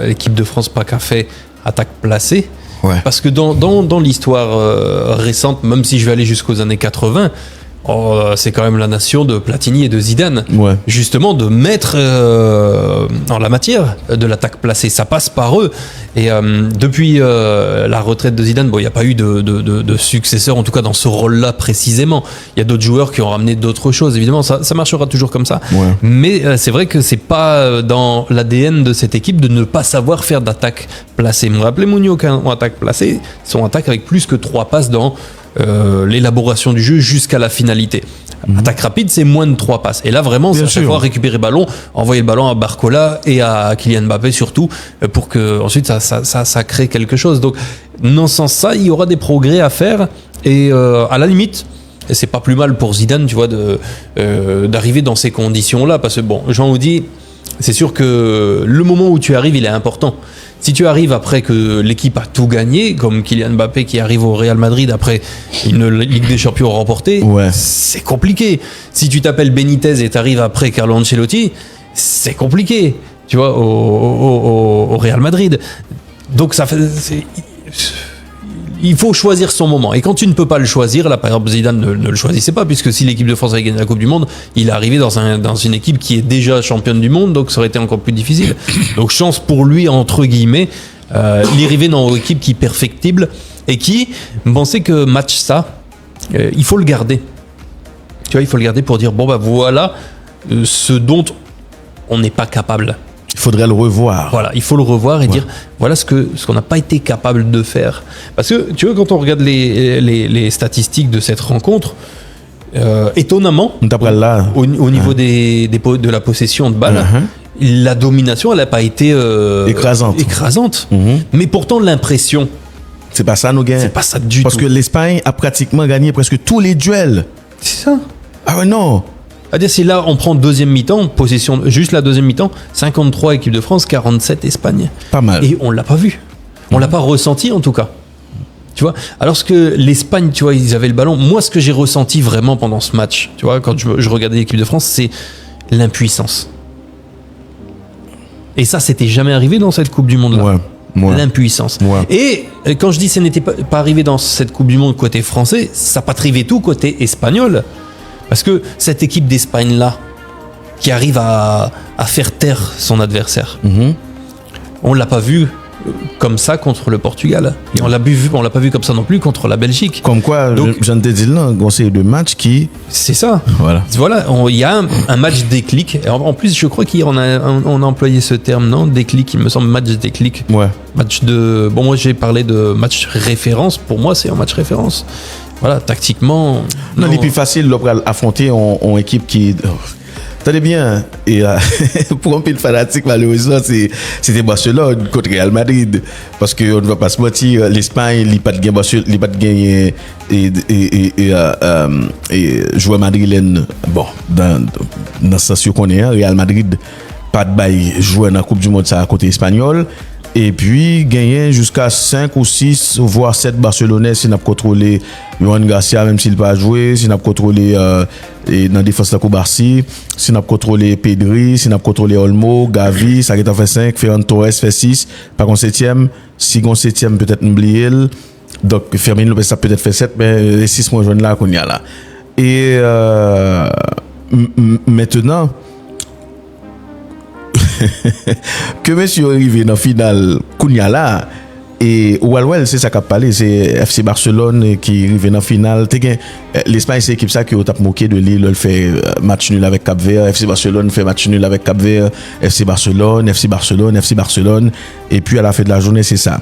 l'équipe de France pas qu'à fait attaque placée. Ouais. Parce que dans l'histoire récente, même si je vais aller jusqu'aux années 80, c'est quand même la nation de Platini et de Zidane. Ouais. Justement, de mettre en la matière de l'attaque placée. Ça passe par eux. Et depuis la retraite de Zidane, bon, il n'y a pas eu de successeur, en tout cas dans ce rôle-là précisément. Il y a d'autres joueurs qui ont ramené d'autres choses. Évidemment, ça marchera toujours comme ça. Ouais. Mais c'est vrai que c'est pas dans l'ADN de cette équipe de ne pas savoir faire d'attaque placée. Vous me rappelez Mounio qu'en attaque placée, son attaque avec plus que 3 passes dans l'élaboration du jeu jusqu'à la finalité. Attaque rapide, c'est moins de 3 passes. Et là, vraiment, c'est à chaque fois récupérer le ballon, envoyer le ballon à Barcola et à Kylian Mbappé surtout, pour que ensuite ça crée quelque chose. Donc, dans ce sens, ça, il y aura des progrès à faire. Et à la limite, et c'est pas plus mal pour Zidane, tu vois, d'arriver dans ces conditions-là. Parce que bon, Jean vous dit, c'est sûr que le moment où tu arrives, il est important. Si tu arrives après que l'équipe a tout gagné, comme Kylian Mbappé qui arrive au Real Madrid après une Ligue des Champions remportée, c'est compliqué. Si tu t'appelles Benitez et tu arrives après Carlo Ancelotti, c'est compliqué, tu vois, au Real Madrid. Donc ça fait... Il faut choisir son moment. Et quand tu ne peux pas le choisir, là par exemple Zidane ne le choisissait pas, puisque si l'équipe de France avait gagné la Coupe du Monde, il est arrivé dans une équipe qui est déjà championne du monde, donc ça aurait été encore plus difficile. Donc chance pour lui, entre guillemets, il est arrivé dans une équipe qui est perfectible et qui pensait que match ça, il faut le garder. Tu vois, il faut le garder pour dire, bon bah voilà ce dont on n'est pas capable. Il faudrait le revoir. Voilà, il faut le revoir et dire voilà ce qu'on n'a pas été capable de faire. Parce que tu vois, quand on regarde les statistiques de cette rencontre, étonnamment, au niveau de la possession de balle, la domination, elle n'a pas été écrasante. Mais pourtant, l'impression. C'est pas ça, nos gars. C'est pas ça du tout. Parce que l'Espagne a pratiquement gagné presque tous les duels. C'est ça. Ah ouais, non. C'est-à-dire, si là, on prend deuxième mi-temps, possession, juste la deuxième mi-temps, 53 équipe de France, 47 Espagne. Pas mal. Et on l'a pas vu. On l'a pas ressenti, en tout cas. Tu vois, alors que l'Espagne, tu vois, ils avaient le ballon. Moi, ce que j'ai ressenti vraiment pendant ce match, tu vois, quand je regardais l'équipe de France, c'est l'impuissance. Et ça, c'était jamais arrivé dans cette Coupe du Monde-là. L'impuissance. Et quand je dis que ce n'était pas arrivé dans cette Coupe du Monde côté français, ça n'a pas arrivé tout côté espagnol. Parce que cette équipe d'Espagne-là, qui arrive à faire taire son adversaire, on ne l'a pas vu comme ça contre le Portugal. Et on l'a pas vu comme ça non plus contre la Belgique. Comme quoi, je ne te dis là, on sait deux matchs qui... C'est ça. Voilà, il y a un match déclic. En plus, je crois qu'on a employé ce terme, non ? Déclic, il me semble, match déclic. Match de... Bon, moi, j'ai parlé de match référence. Pour moi, c'est un match référence. Voilà, tactiquement... Non, les plus faciles pour affronter une équipe qui... Tenez bien, et pour un peu de fanatique, malheureusement, c'était Barcelone contre Real Madrid. Parce qu'on ne va pas se mentir, l'Espagne, il n'a pas de gagner et joueur madrilène. Bon, dans ce sens qu'on est, Real Madrid, pas de bail joueur dans la Coupe du Monde, ça à côté espagnol. Et puis, gagner jusqu'à 5 ou 6, voire 7 Barcelonais si on a contrôlé Johan Garcia, même s'il n'a pas joué, si on a contrôlé dans la défense de la Barcy, si on a contrôlé Pedri, si on a contrôlé Olmo, Gavi, ça a fait 5, Ferran Torres fait 6, par contre 7e, si on 7e peut-être oublié, donc Fermin Lopez ça peut-être fait 7, mais les 6 moins jeunes là qu'on y a là. Et maintenant, que monsieur arrivé dans la finale Kounia là et Walwell c'est ça qu'a parlé, c'est FC Barcelone qui arrive dans la finale. L'Espagne c'est l'équipe ça qui a moqué de lui, il fait match nul avec Cap-Vert, FC Barcelone fait match nul avec Cap-Vert, FC Barcelone et puis à la fin de la journée c'est ça.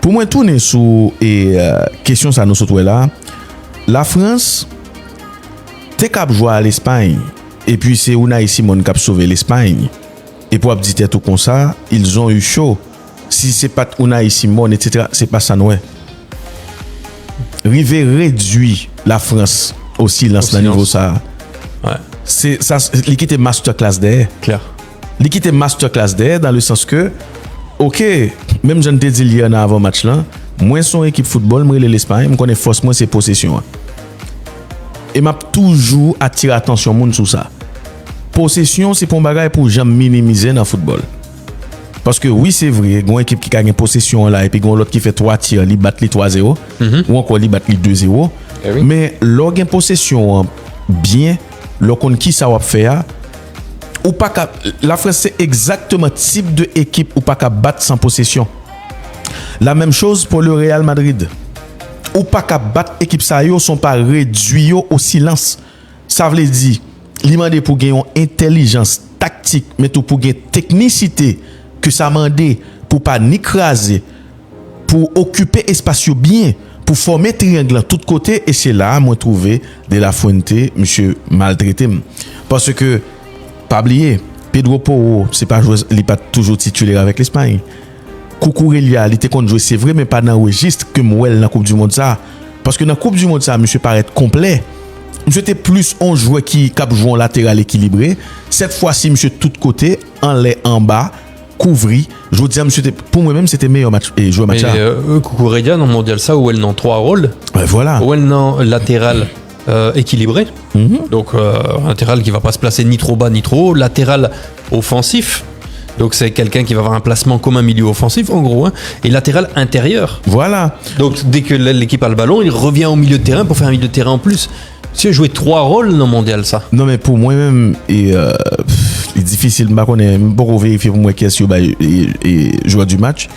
Pour moi tourner sous et question ça nous sauter là. La France t'es cap jouer à l'Espagne et puis c'est Unai Simon qui a sauvé l'Espagne. Et pour dire tout comme ça, ils ont eu chaud. Si c'est pas Unai Simon, etc., c'est pas ça, ouais. Rivet réduit la France au silence à niveau ça. C'est ça, l'équipe est masterclass d'air. Clair. L'équipe est masterclass d'air dans le sens que, ok, même je ne te dis hier avant match là, moi son équipe football, moi l'Espagne, je connais forcément ses possessions. Et m'a toujours attiré attention monde sur ça. Possession, c'est pour un bagage pour jamais minimiser dans le football. Parce que oui, c'est vrai, il y a une équipe qui a une possession là, et puis il y a l'autre qui fait 3 tirs, il bat les 3-0, ou encore il bat les 2-0. Oui. Mais lorsqu'il y a une possession bien, lorsqu'on qui ça va faire, ou pas la France, c'est exactement le type de équipe ou pas qu'à battre sans possession. La même chose pour le Real Madrid. Ou pas qu'à battre équipe ça, ils sont pas réduits au silence. Ça veut dire, demander pour gagner une intelligence tactique, mais tout pour gagner technicité que ça demande pour pas n'écraser, pour occuper espace bien, pour former triangle de tous côtés et c'est là moi trouvé De La Fuente monsieur maltraité parce que pas oublier Pedro Porro c'est pas joueur il pas toujours titulaire avec l'Espagne. Cucurella il était contre jouer c'est vrai mais pas dans registre que Mouel dans Coupe du monde ça parce que dans Coupe du monde ça monsieur paraît complet. Monsieur était plus un joueur qui cap jouer latéral équilibré. Cette fois-ci monsieur tout côté en l'air en bas couvri. Je vous dis monsieur pour moi-même c'était meilleur match et joueur match. Cucurella dans mondial ça où elle dans 3 rôles. Voilà. Où elle dans latéral équilibré. Donc latéral qui va pas se placer ni trop bas ni trop haut, latéral offensif. Donc c'est quelqu'un qui va avoir un placement comme un milieu offensif en gros, hein, et latéral intérieur. Voilà. Donc dès que l'équipe a le ballon, il revient au milieu de terrain pour faire un milieu de terrain en plus. Si jouer 3 rôles dans le mondial ça. Non mais pour moi-même c'est difficile, je connais beaucoup vérifier pour moi qui est joueur du match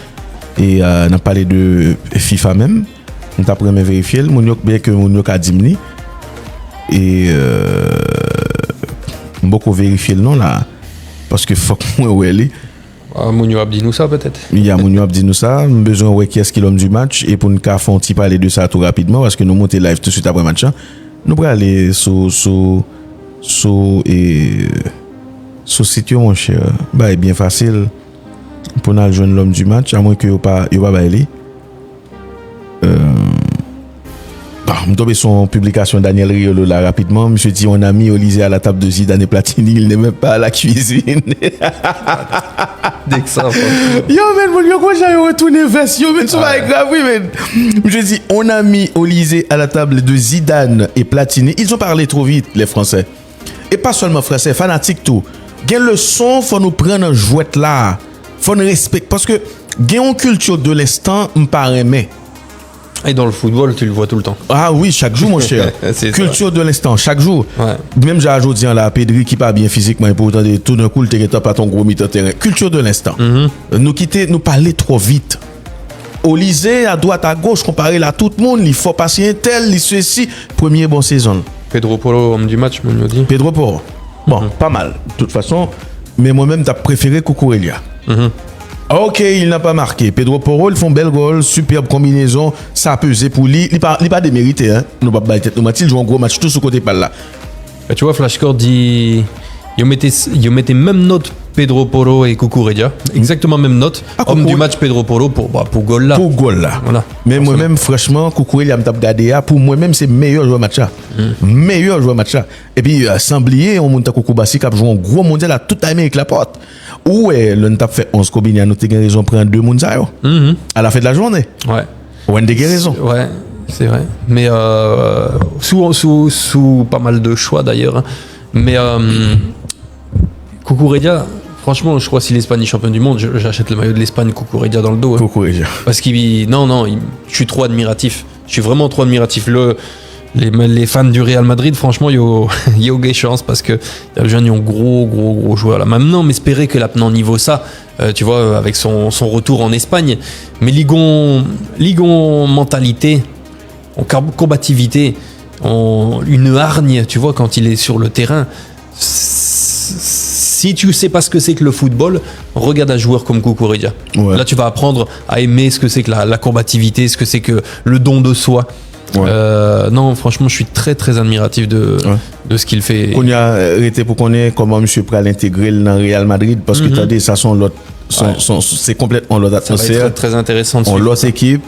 et on a parlé de FIFA même. On t'a vraiment vérifier bien que mon a diminué et beaucoup vérifier le nom là parce que faut que moi où elle est. Mounio Abdinoussa peut-être. Il y a Mounio Abdinoussa, besoin ouais qui est l'homme du match et pour nous faire un petit parler de ça tout rapidement parce que nous monter live tout de suite après match. Nous allons aller sur site mon cher. Bah bien facile pour nous joindre l'homme du match à moins que yo pas bailler. Je tombe sur une publication Daniel Riolo là rapidement. Monsieur dit on a mis Olysée à la table de Zidane et Platini, il n'est même pas à la cuisine. Dès que ça. Yo men, mon quoi j'ai retourné vers yo men, ça va être grave oui men. Je dis on a mis Olysée à la table de Zidane et Platini. Ils ont parlé trop vite les Français. Et pas seulement Français, fanatiques tout. Gen le son faut nous prendre un jouet là. Faut nous respecter parce que gen une culture de l'instant me paraît mais et dans le football, tu le vois tout le temps. Ah oui, chaque jour, mon cher. Culture de l'instant, chaque jour. Ouais. Même j'ai ajouté là, Pedri qui pas bien physiquement, pourtant, tout d'un coup, le terrain pas ton gros mi-temps terrain. Culture de l'instant. Nous parler trop vite. Olysée, à droite, à gauche, comparé à tout le monde, il faut passer un tel, il ceci. Premier bon saison. Pedro Porro, homme du match, on dit. Pedro Porro. Bon, pas mal. De toute façon, mais moi-même, t'as préféré Cucurella. Ok, il n'a pas marqué. Pedro Porro, ils font bel goal, superbe combinaison, ça a pesé pour lui. Il pas démérité, hein. Nous pas battre tête. Il joue un gros match tout ce côté par là. Et tu vois, Flashcore dit, il mettait même note Pedro Porro et Cucurella, exactement même note. Homme du match Pedro Porro pour goal là. Pour goal là. Voilà. Mais moi-même, franchement, Cucurella m'a regardé pour moi-même c'est meilleur joueur match là. Meilleur joueur match là. Et puis sans oublier, on monte à Koukoubassy qui a joué un gros mondial à toute Amérique la porte. Où l'on t'a fait 11 combinés, nous t'ai raison prendre 2 mondiaux. À la fin de la journée. Ouais. On a raison. Ouais, c'est vrai. Mais sous pas mal de choix d'ailleurs. Mais Cucurella, franchement, je crois que si l'Espagne est champion du monde, j'achète le maillot de l'Espagne, Cucurella dans le dos. Hein. Cucurella. Parce je suis trop admiratif. Je suis vraiment trop admiratif. Les fans du Real Madrid, franchement, il y a aucune chance parce que les jeunes ont gros joueurs là. Maintenant, m'espérer que l'apprenant niveau ça, tu vois, avec son retour en Espagne, mais ligon mentalité, en combativité, en une hargne, tu vois, quand il est sur le terrain. Si tu sais pas ce que c'est que le football, regarde un joueur comme Cucurella. Ouais. Là, tu vas apprendre à aimer ce que c'est que la combativité, ce que c'est que le don de soi. Ouais. Non, franchement, je suis très admiratif de ce qu'il fait. On a arrêté pour connaître comment monsieur peut l'intégrer dans le Real Madrid parce que t'as ça c'est complètement l'autre atmosphère. Ça va être très intéressant. On l'autre équipe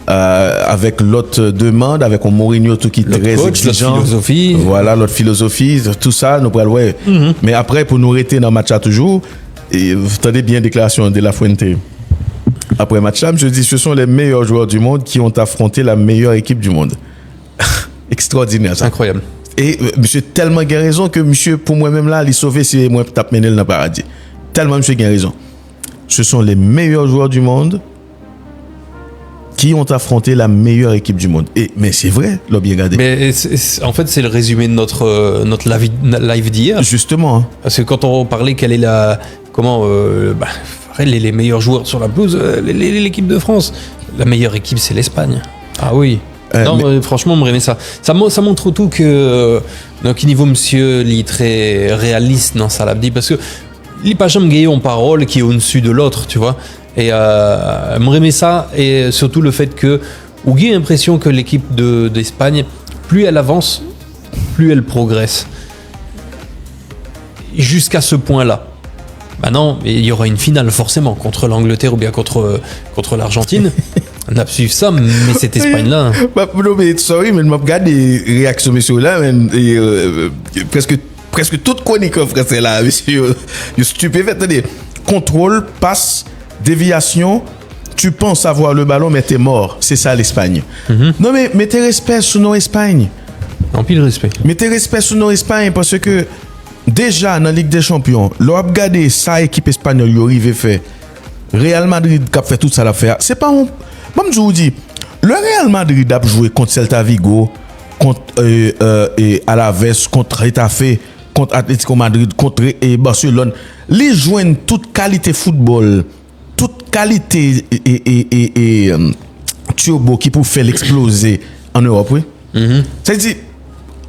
avec l'autre demande, avec un Mourinho tout qui est très exigeant. L'autre philosophie. Voilà, l'autre philosophie, tout ça, nous pourrons ouais. Mais après, pour nous arrêter dans le match à toujours, et vous entendez bien la déclaration de La Fuente. Après match, je dis, ce sont les meilleurs joueurs du monde qui ont affronté la meilleure équipe du monde. Extraordinaire, ça. Incroyable. Et monsieur tellement bien raison que monsieur, pour moi-même là, il sauver si moi tape Menel dans le paradis. Tellement monsieur bien raison. Ce sont les meilleurs joueurs du monde qui ont affronté la meilleure équipe du monde. Mais c'est vrai, l'on bien regardé. Mais en fait, c'est le résumé de notre live d'hier. Justement. Hein. Parce que quand on parlait quelle est les meilleurs joueurs sur la pelouse, l'équipe de France. La meilleure équipe, c'est l'Espagne. Ah oui. Franchement, on me remet ça. Ça montre tout que donc niveau monsieur, il est très réaliste dans ça l'abdi parce que il pas jamais gagné en parole qui est au-dessus de l'autre, tu vois. Et me remet ça et surtout le fait que où j'ai l'impression que l'équipe d'Espagne, plus elle avance, plus elle progresse. Jusqu'à ce point-là. Maintenant, il y aura une finale forcément contre l'Angleterre ou bien contre l'Argentine. On a suivi ça, mais cette Espagne-là. Non, mais sorry, mais je regarde les réactions, messieurs, là, presque toute chroniqueur français là, monsieur, stupéfait. Attendez, contrôle, passe, déviation, tu penses avoir le ballon, mais t'es mort. C'est ça l'Espagne. Non, mais mettez respect sur nos Espagne. En pile respect. Mettez respect sur nos Espagne parce que déjà dans la Ligue des Champions, l'on a regardé ça, équipe espagnole, il arrive fait. Real Madrid qui a fait tout ça l'affaire. C'est pas un. Moi, je vous dis, le Real Madrid a joué contre Celta Vigo, contre Alaves, contre Retafe, contre Atlético Madrid, contre Barcelone. Les joignent toute qualité football, toute qualité et turbo qui peut faire l'exploser en Europe, oui. C'est-à-dire,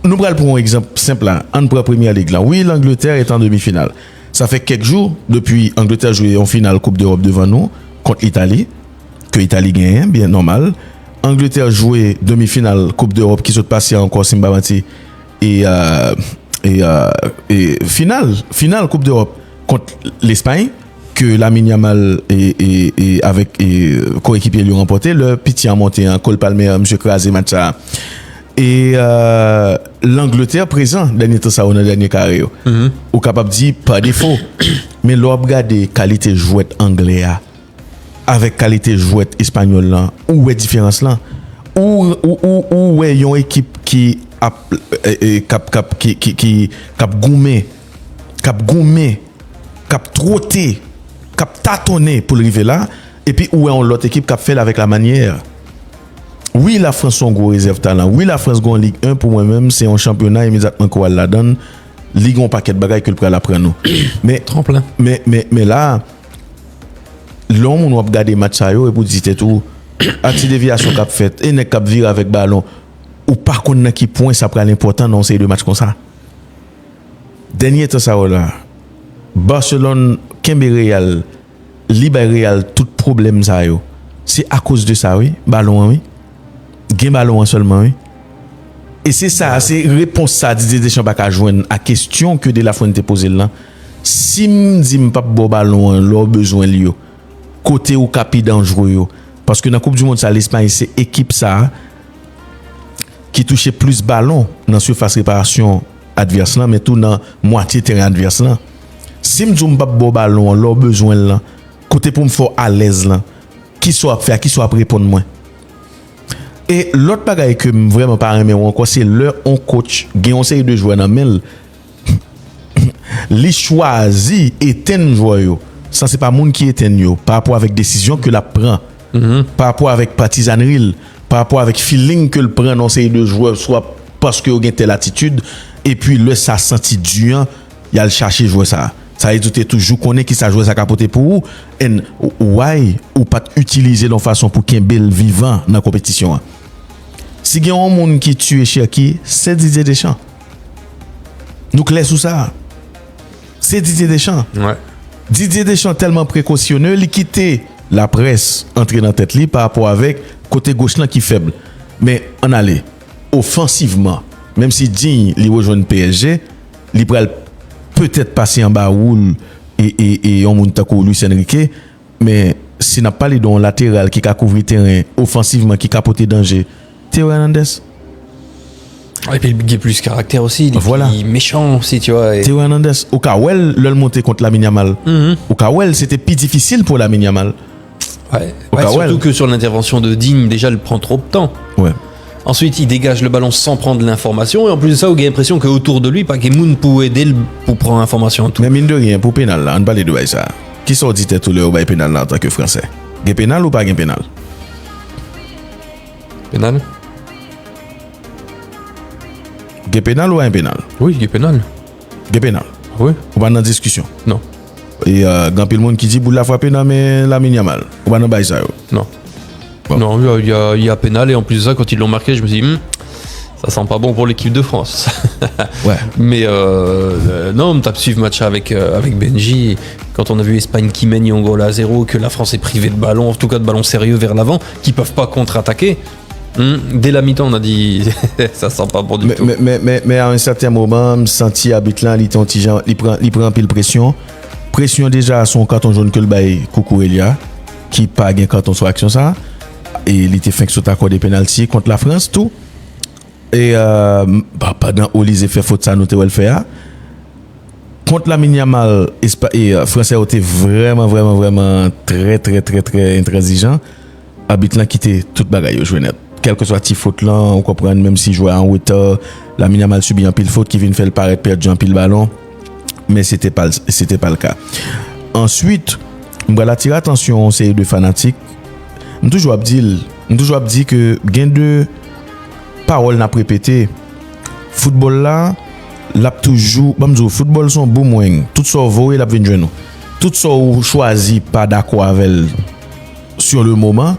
nous prenons un exemple simple là, en première ligue là. Oui, l'Angleterre est en demi-finale. Ça fait quelques jours depuis l'Angleterre joué en finale Coupe d'Europe devant nous contre l'Italie, que l'Italie gagne, bien normal. Angleterre joué demi-finale Coupe d'Europe qui s'est passé encore Simbabati et finale Coupe d'Europe contre l'Espagne que Lamine Yamal et avec coéquipier lui ont remporté. Le Pitié a monté un Cole Palmer, M. Krasé Matcha. Et l'Angleterre présent dernier temps ça on a dernier carré ou capable de dire par défaut mais l'on regarde qualité jouette anglais avec qualité jouette espagnole là où est différence là où est une équipe qui cap goumé cap trotté cap tâtonné pour arriver là et puis où est l'autre équipe qui a fait avec la manière. Oui, la France a un gros réserve talent. Oui, la France a en Ligue 1 pour moi-même, c'est un championnat immédiatement qu'on la donne. Ligue un paquet de bagages que le prend après nous. Mais tremplin. Mais là, l'homme on va regarder match et pour dire tout, à petite déviation qu'a fait et n'est cap vire avec ballon ou par contre qui point ça prend l'important dans ces deux matchs comme ça. Dernier temps ça là. Barcelone, Kembe Real, Liba Real, tout problème ça yo. C'est à cause de ça oui, ballon oui. Gain ballon seulement oui. Et c'est ça, c'est réponse ça Didier Deschamps pas qu'à joindre à question que de la Fuente posé là. Si m'dim pas bon ballon, leur besoin li côté ou capi dangereux yo parce que dans Coupe du monde ça l'Espagne c'est équipe ça qui touchait plus ballon dans surface réparation adverse là mais tout dans moitié terrain adverse là. Si m'dim pas bon ballon, leur besoin là côté pour me faire à l'aise là qui soit faire qui soit répondre moi. Et l'autre bagaille que vraiment pas aimer encore c'est leur on coach gagne une série de joueurs dans mail li choisi éteindre joueur ça c'est pas monde qui éteindre yo par rapport avec décision que la prend par rapport avec partisanerie par rapport avec feeling que le prend dans série de joueurs soit parce que gagne telle attitude et puis le ça senti dur il a le chercher jouer ça veut dire toujours connaît qui ça jouer ça capoter pour ou why ou pas utiliser de façon pour qu'un bel vivant dans compétition. Si il y a un monde qui tue Cherki, c'est Didier Deschamps. Nous clair sous ça. C'est Didier Deschamps. Ouais. Didier Deschamps tellement précautionneux, il quittait la presse entrer dans tête li par rapport avec côté gauche là qui faible. Mais on allait offensivement, même si Digne li rejoint PSG, il pourrait peut-être passer en bas roule et on monte comme Luis Enrique, mais si n'a pas les dons latéral qui a couvert terrain offensivement qui capoter danger. Théo Hernandez. Et puis il a plus caractère aussi, il est voilà. méchant aussi, tu vois. Théo Hernandez, au cas où elle montait contre Lamine Yamal. Au cas où elle c'était plus difficile pour Lamine Yamal. Ouais, surtout que sur l'intervention de Digne, déjà, elle prend trop de temps. Ouais. Ensuite, il dégage le ballon sans prendre l'information. Et en plus de ça, on a l'impression qu'autour de lui, pas qu'il y ait monde pour aider pour prendre l'information. Mais mine de rien, pour pénal, là, on parle de ça. Qui sont dit tout le bail pénal là en tant que Français? Gain pénal ou pas gain pénal? Pénal? Gain pénal ou un pénal? Oui, il y a pénal. Gain pénal. Oui. On va dans discussion. Non. Et grand pile monde qui dit pour la frapper dans la Yamal. On va dans bail ça. Non. Bon. Non, il y a pénal et en plus de ça, quand ils l'ont marqué, je me suis dit, ça sent pas bon pour l'équipe de France. Ouais. Mais non, on tape suivre match avec Benji. Quand on a vu Espagne qui mène Angola à 0, que la France est privée de ballon, en tout cas de ballon sérieux vers l'avant, qui peuvent pas contre-attaquer. Dès la mi-temps, on a dit ça sent pas bon du tout. Mais à un certain moment, je senti habite là, il prend pile pression. Pression déjà à son carton jaune que le bail Coucou Elia, qui pas gain carton sur action ça. Et il était fait que sur accord des pénalty contre la France tout. Et pendant Olise fait faute ça nous te le faire. Contre la Yamal et français était vraiment très intransigeant. Habite là quitter toute bagaille jouer net. Quel que soit petit faute là, on comprend même si jouait en hauteur, la Yamal subit un pile faute qui vient faire paraître perdre un pile ballon. Mais c'était pas le cas. Ensuite, on va attirer attention aux séries de fanatiques. On toujours dit que gain de paroles n'a répété. Football là, l'a toujours football son bon moins. Tout ça voé l'a vinn nous. Tout ça ou choisi pas d'accord avec sur le moment.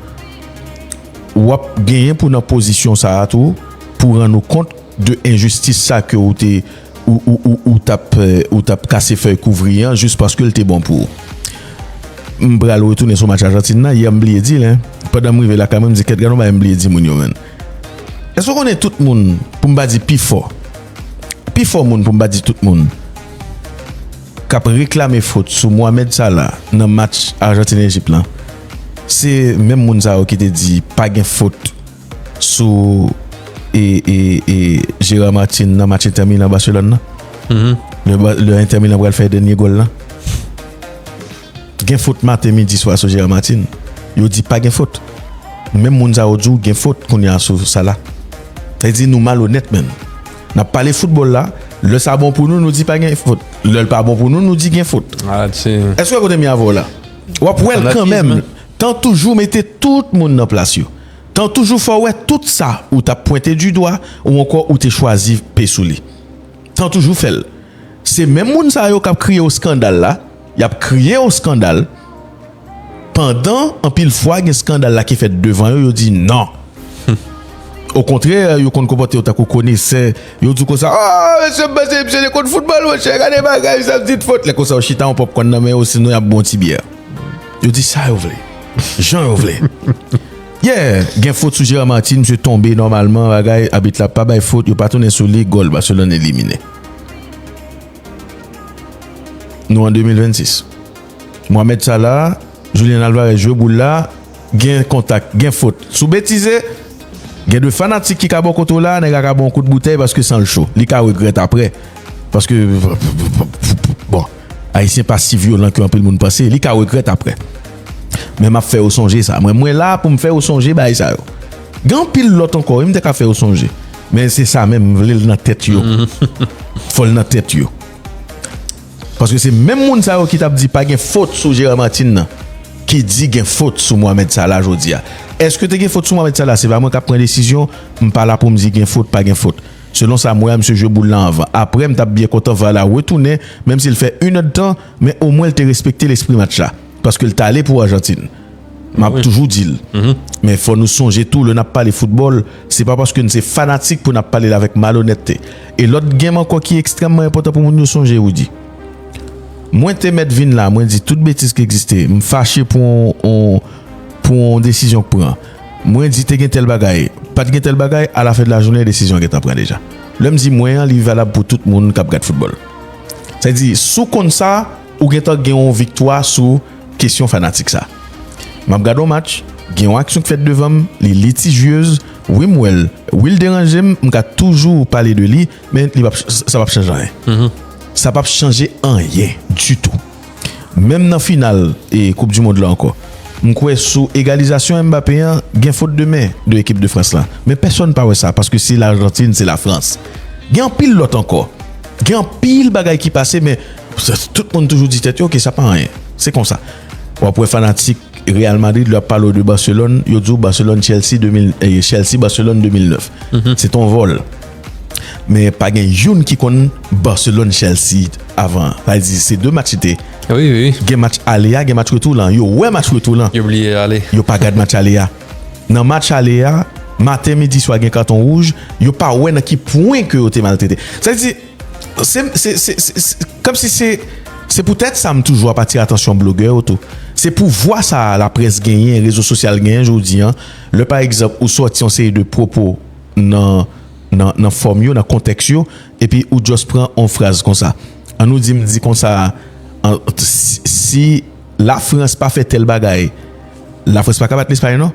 Ou gagner pour notre position ça tout pour rendre compte de injustice ça que ou tape cassé feuille couvrir juste parce que il était bon pour m'bral retourner sur match Argentine là hier m'oublié dit là pendant m'river là quand même dit qu'est-ce qu'on va m'oublier dit mon yo man est-ce qu'on est tout le monde pour me dire plus fort monde pour me dire tout le monde cap réclamer faute sur Mohamed Salah dans match Argentine Égypte là c'est même moun ça qui te dit pas gain faute sur et Gérard Martin dans match Inter Milan Barcelone le Inter Milan va faire dernier goal là gain faute matin midi soir sur Gérard Martin il dit pas gain faute même moun ça dit gain faute qu'on y a sur ça là ça dit nous malhonnête même n'a parlé football là le ça bon pour nous dit pas gain faute le pas bon pour nous dit gain faute est-ce que vous avez mis avant là ou après quand même tant toujours mettez tout le monde dans place yo. Tant toujours faut ouais tout ça ou t'as pointé du doigt ou encore ou t'es choisi Pessouli. Tant toujours fait. C'est même moun ça yo qui a crié au scandale là, il a crié au scandale pendant en pile fois un scandale là qui fait devant eux, yo dit non. Au contraire, yo kon comporté au ta connaissait, yo dit comme ça monsieur les contre football, monsieur regardez bagage ça dit faute les comme ça au chita on pop kon mais aussi nous y a bon petit bière. Yo dit ça yo vle. Jean vle. Yeah, gen faute sur Gérard Martin, monsieur tombé normalement, bagay habite là pas bay faute, yo pas tourner sur les goal Barcelone éliminé. Nous en 2026. Mohamed Salah, Julian Alvarez joue boule là, gen contact, gen faute. Sous bêtise, gen de fanatiques qui ka bon côté là, nèg ka bon coup de bouteille parce que sans le chaud. Li ka regrette après parce que bon, haïtien pas si violent que un peu le monde passé, li ka regrette après. Mais m'a fait au songer ça. Moi là pour me faire au songer bah ça. Grand pile l'autre encore, il me ka faire au songer. Mais c'est ça même, vle dans tête yo. Faut dans tête yo. Parce que c'est même moun ça qui t'a dit pas gain faute sur Gérard Martin qui dit gain faute sur Mohamed Salah jodi a. Est-ce que tu gain faute sur Mohamed Salah, c'est pas moi qui prend décision, me pas là pour me dire gain faute pas gain faute. Selon ça moi monsieur je boule là avant. Après me t'a bien content va la retourner même s'il fait une heure de temps, mais au moins il te respecter l'esprit match là. Parce que le t'a allé pour Argentine. M'a toujours dit. Mais faut nous songer tout le n'a pas les football, c'est pas parce que nous c'est fanatique pour n'a parler avec malhonnêteté. Et l'autre game encore qui est extrêmement important pour nous songer ou dit. Moi te mettre vin là, moi dit toute bêtise qui existait, me fâcher pour une décision que prend. Moi dit te gen tel bagaille, pas de gen tel bagaille à la fin de la journée décision que tu prend déjà. L'homme dit moyen li valable pour tout le monde qui regarde football. Ça dit sous comme ça ou gen une victoire sur question fanatique ça. M'a regardé un match, gen une action qui fait devant, les litigieuse, oui m'well, oui le déranger, m'ka toujours parler de lui, mais ça va changer rien. Ça va changer rien du tout. Même dans finale et Coupe du monde là encore. M'kwe sous égalisation Mbappé gen faute de main de l'équipe de France là. Mais personne parle ça parce que c'est l'Argentine, c'est la France. Gen pile l'autre encore. Gen pile bagay qui passait mais tout le monde toujours dit tête OK, ça pas rien. C'est comme ça. Pour fanatique Real Madrid leur parle de Barcelone, yo dit Barcelone Chelsea 2000 et Chelsea Barcelone 2009. C'est ton vol. Mais pas gen youn qui connaît Barcelone Chelsea avant. C'est deux matchs était. Oui. Gen match aller, gen match retour là. Yo ouais match retour là. Yo oublié aller. Yo pas gade match aller. Dans match aller, matin midi soir gen carton rouge, yo pas ouais dans qui point que yo t'es maltraité. Ça dit c'est comme si c'est peut-être ça me toujours attirer attention blogueur ou tout. C'est pour voir ça, la presse gagne, les réseaux sociaux gagnent, je vous dis, hein. Le par exemple, où sorti une série de propos dans forme, dans contexte, et puis où juste prend une phrase comme ça. On nous dit comme ça, si la France pas fait tel bagaille, la France pas capable battre l'Espagne, non?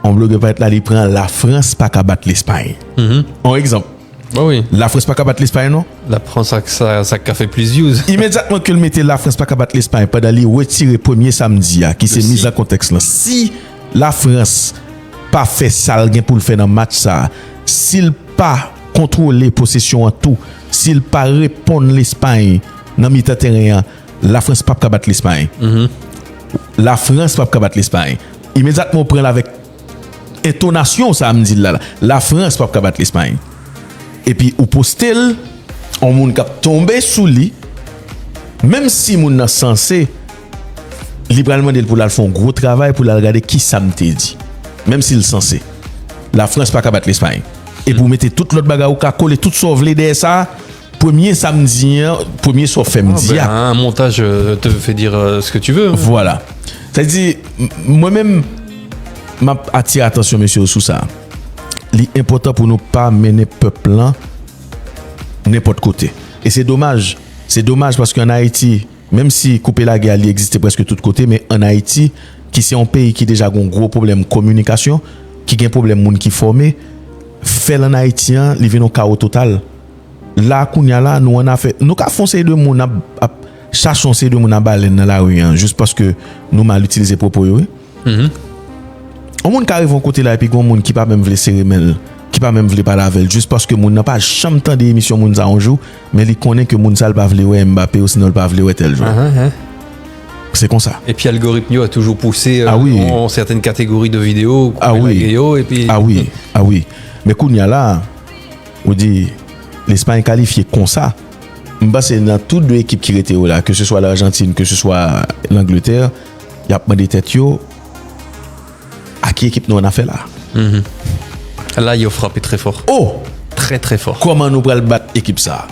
On blogue pas être là, il prend la France pas capable battre l'Espagne. Un exemple. Bah oui. La France pas capable battre l'Espagne, non? La France, ça a fait plus views. Immédiatement que le mettez la France pas capable battre l'Espagne, pas d'aller retirer premier samedi, qui s'est mis en contexte là. Si la France pas fait ça pour le faire dans le match ça, s'il pas contrôler possession en tout, s'il pas répondre l'Espagne dans mi-temps terrain, la France pas capable battre l'Espagne. La France pas capable battre l'Espagne. Immédiatement on prend avec intonation ça me dit là. La France pas capable battre l'Espagne. Et puis ou postel on moun k'ap tomber sous lui même si moun nan censé libéralement pour la faire un gros travail pour la regarder qui ça me te dit même s'il censé la France pas capable battre l'Espagne et pour mettre toute l'autre bagarre ou ka coller tout sauver derrière ça premier samedi premier soir samedi un montage te fait dire ce que tu veux. Voilà, c'est-à-dire moi-même m'a attiré attention monsieur sous ça. L'important pour nous pas mener peuple là n'importe côté. Et c'est dommage parce qu'en Haïti, même si couper la guerre, il existe presque tout côté, mais en Haïti, qui c'est un pays qui déjà a un gros problème de communication, qui a un problème monde qui formé, fait en haïtien, il vient au chaos total. Là, nous on a fait, nous avons foncé de monde cherchons ces deux monde à baleine dans la rue, juste parce que nous mal utilisé propos. On moun qui arrive en côté là et puis gon moun qui pas même veut serrer mel, qui pas même veut parler avec juste parce que moun n'a pas jamais tant d'émission moun ça un jour, mais il connaît que moun ça pas veut ouais Mbappé ou sinon pas veut ouais tel jour. C'est comme ça. Et puis l'algorithme a toujours poussé en certaines catégories de vidéos, et puis ah oui. Mais kounya là, on dit l'Espagne qualifiée comme ça. C'est dans toutes deux équipes qui étaient là, que ce soit l'Argentine, que ce soit l'Angleterre, il y a pas de tête yo. À qui équipe nous on a fait là? Là, il a frappé très fort. Oh! Très très fort. Comment nous allons battre l'équipe ça?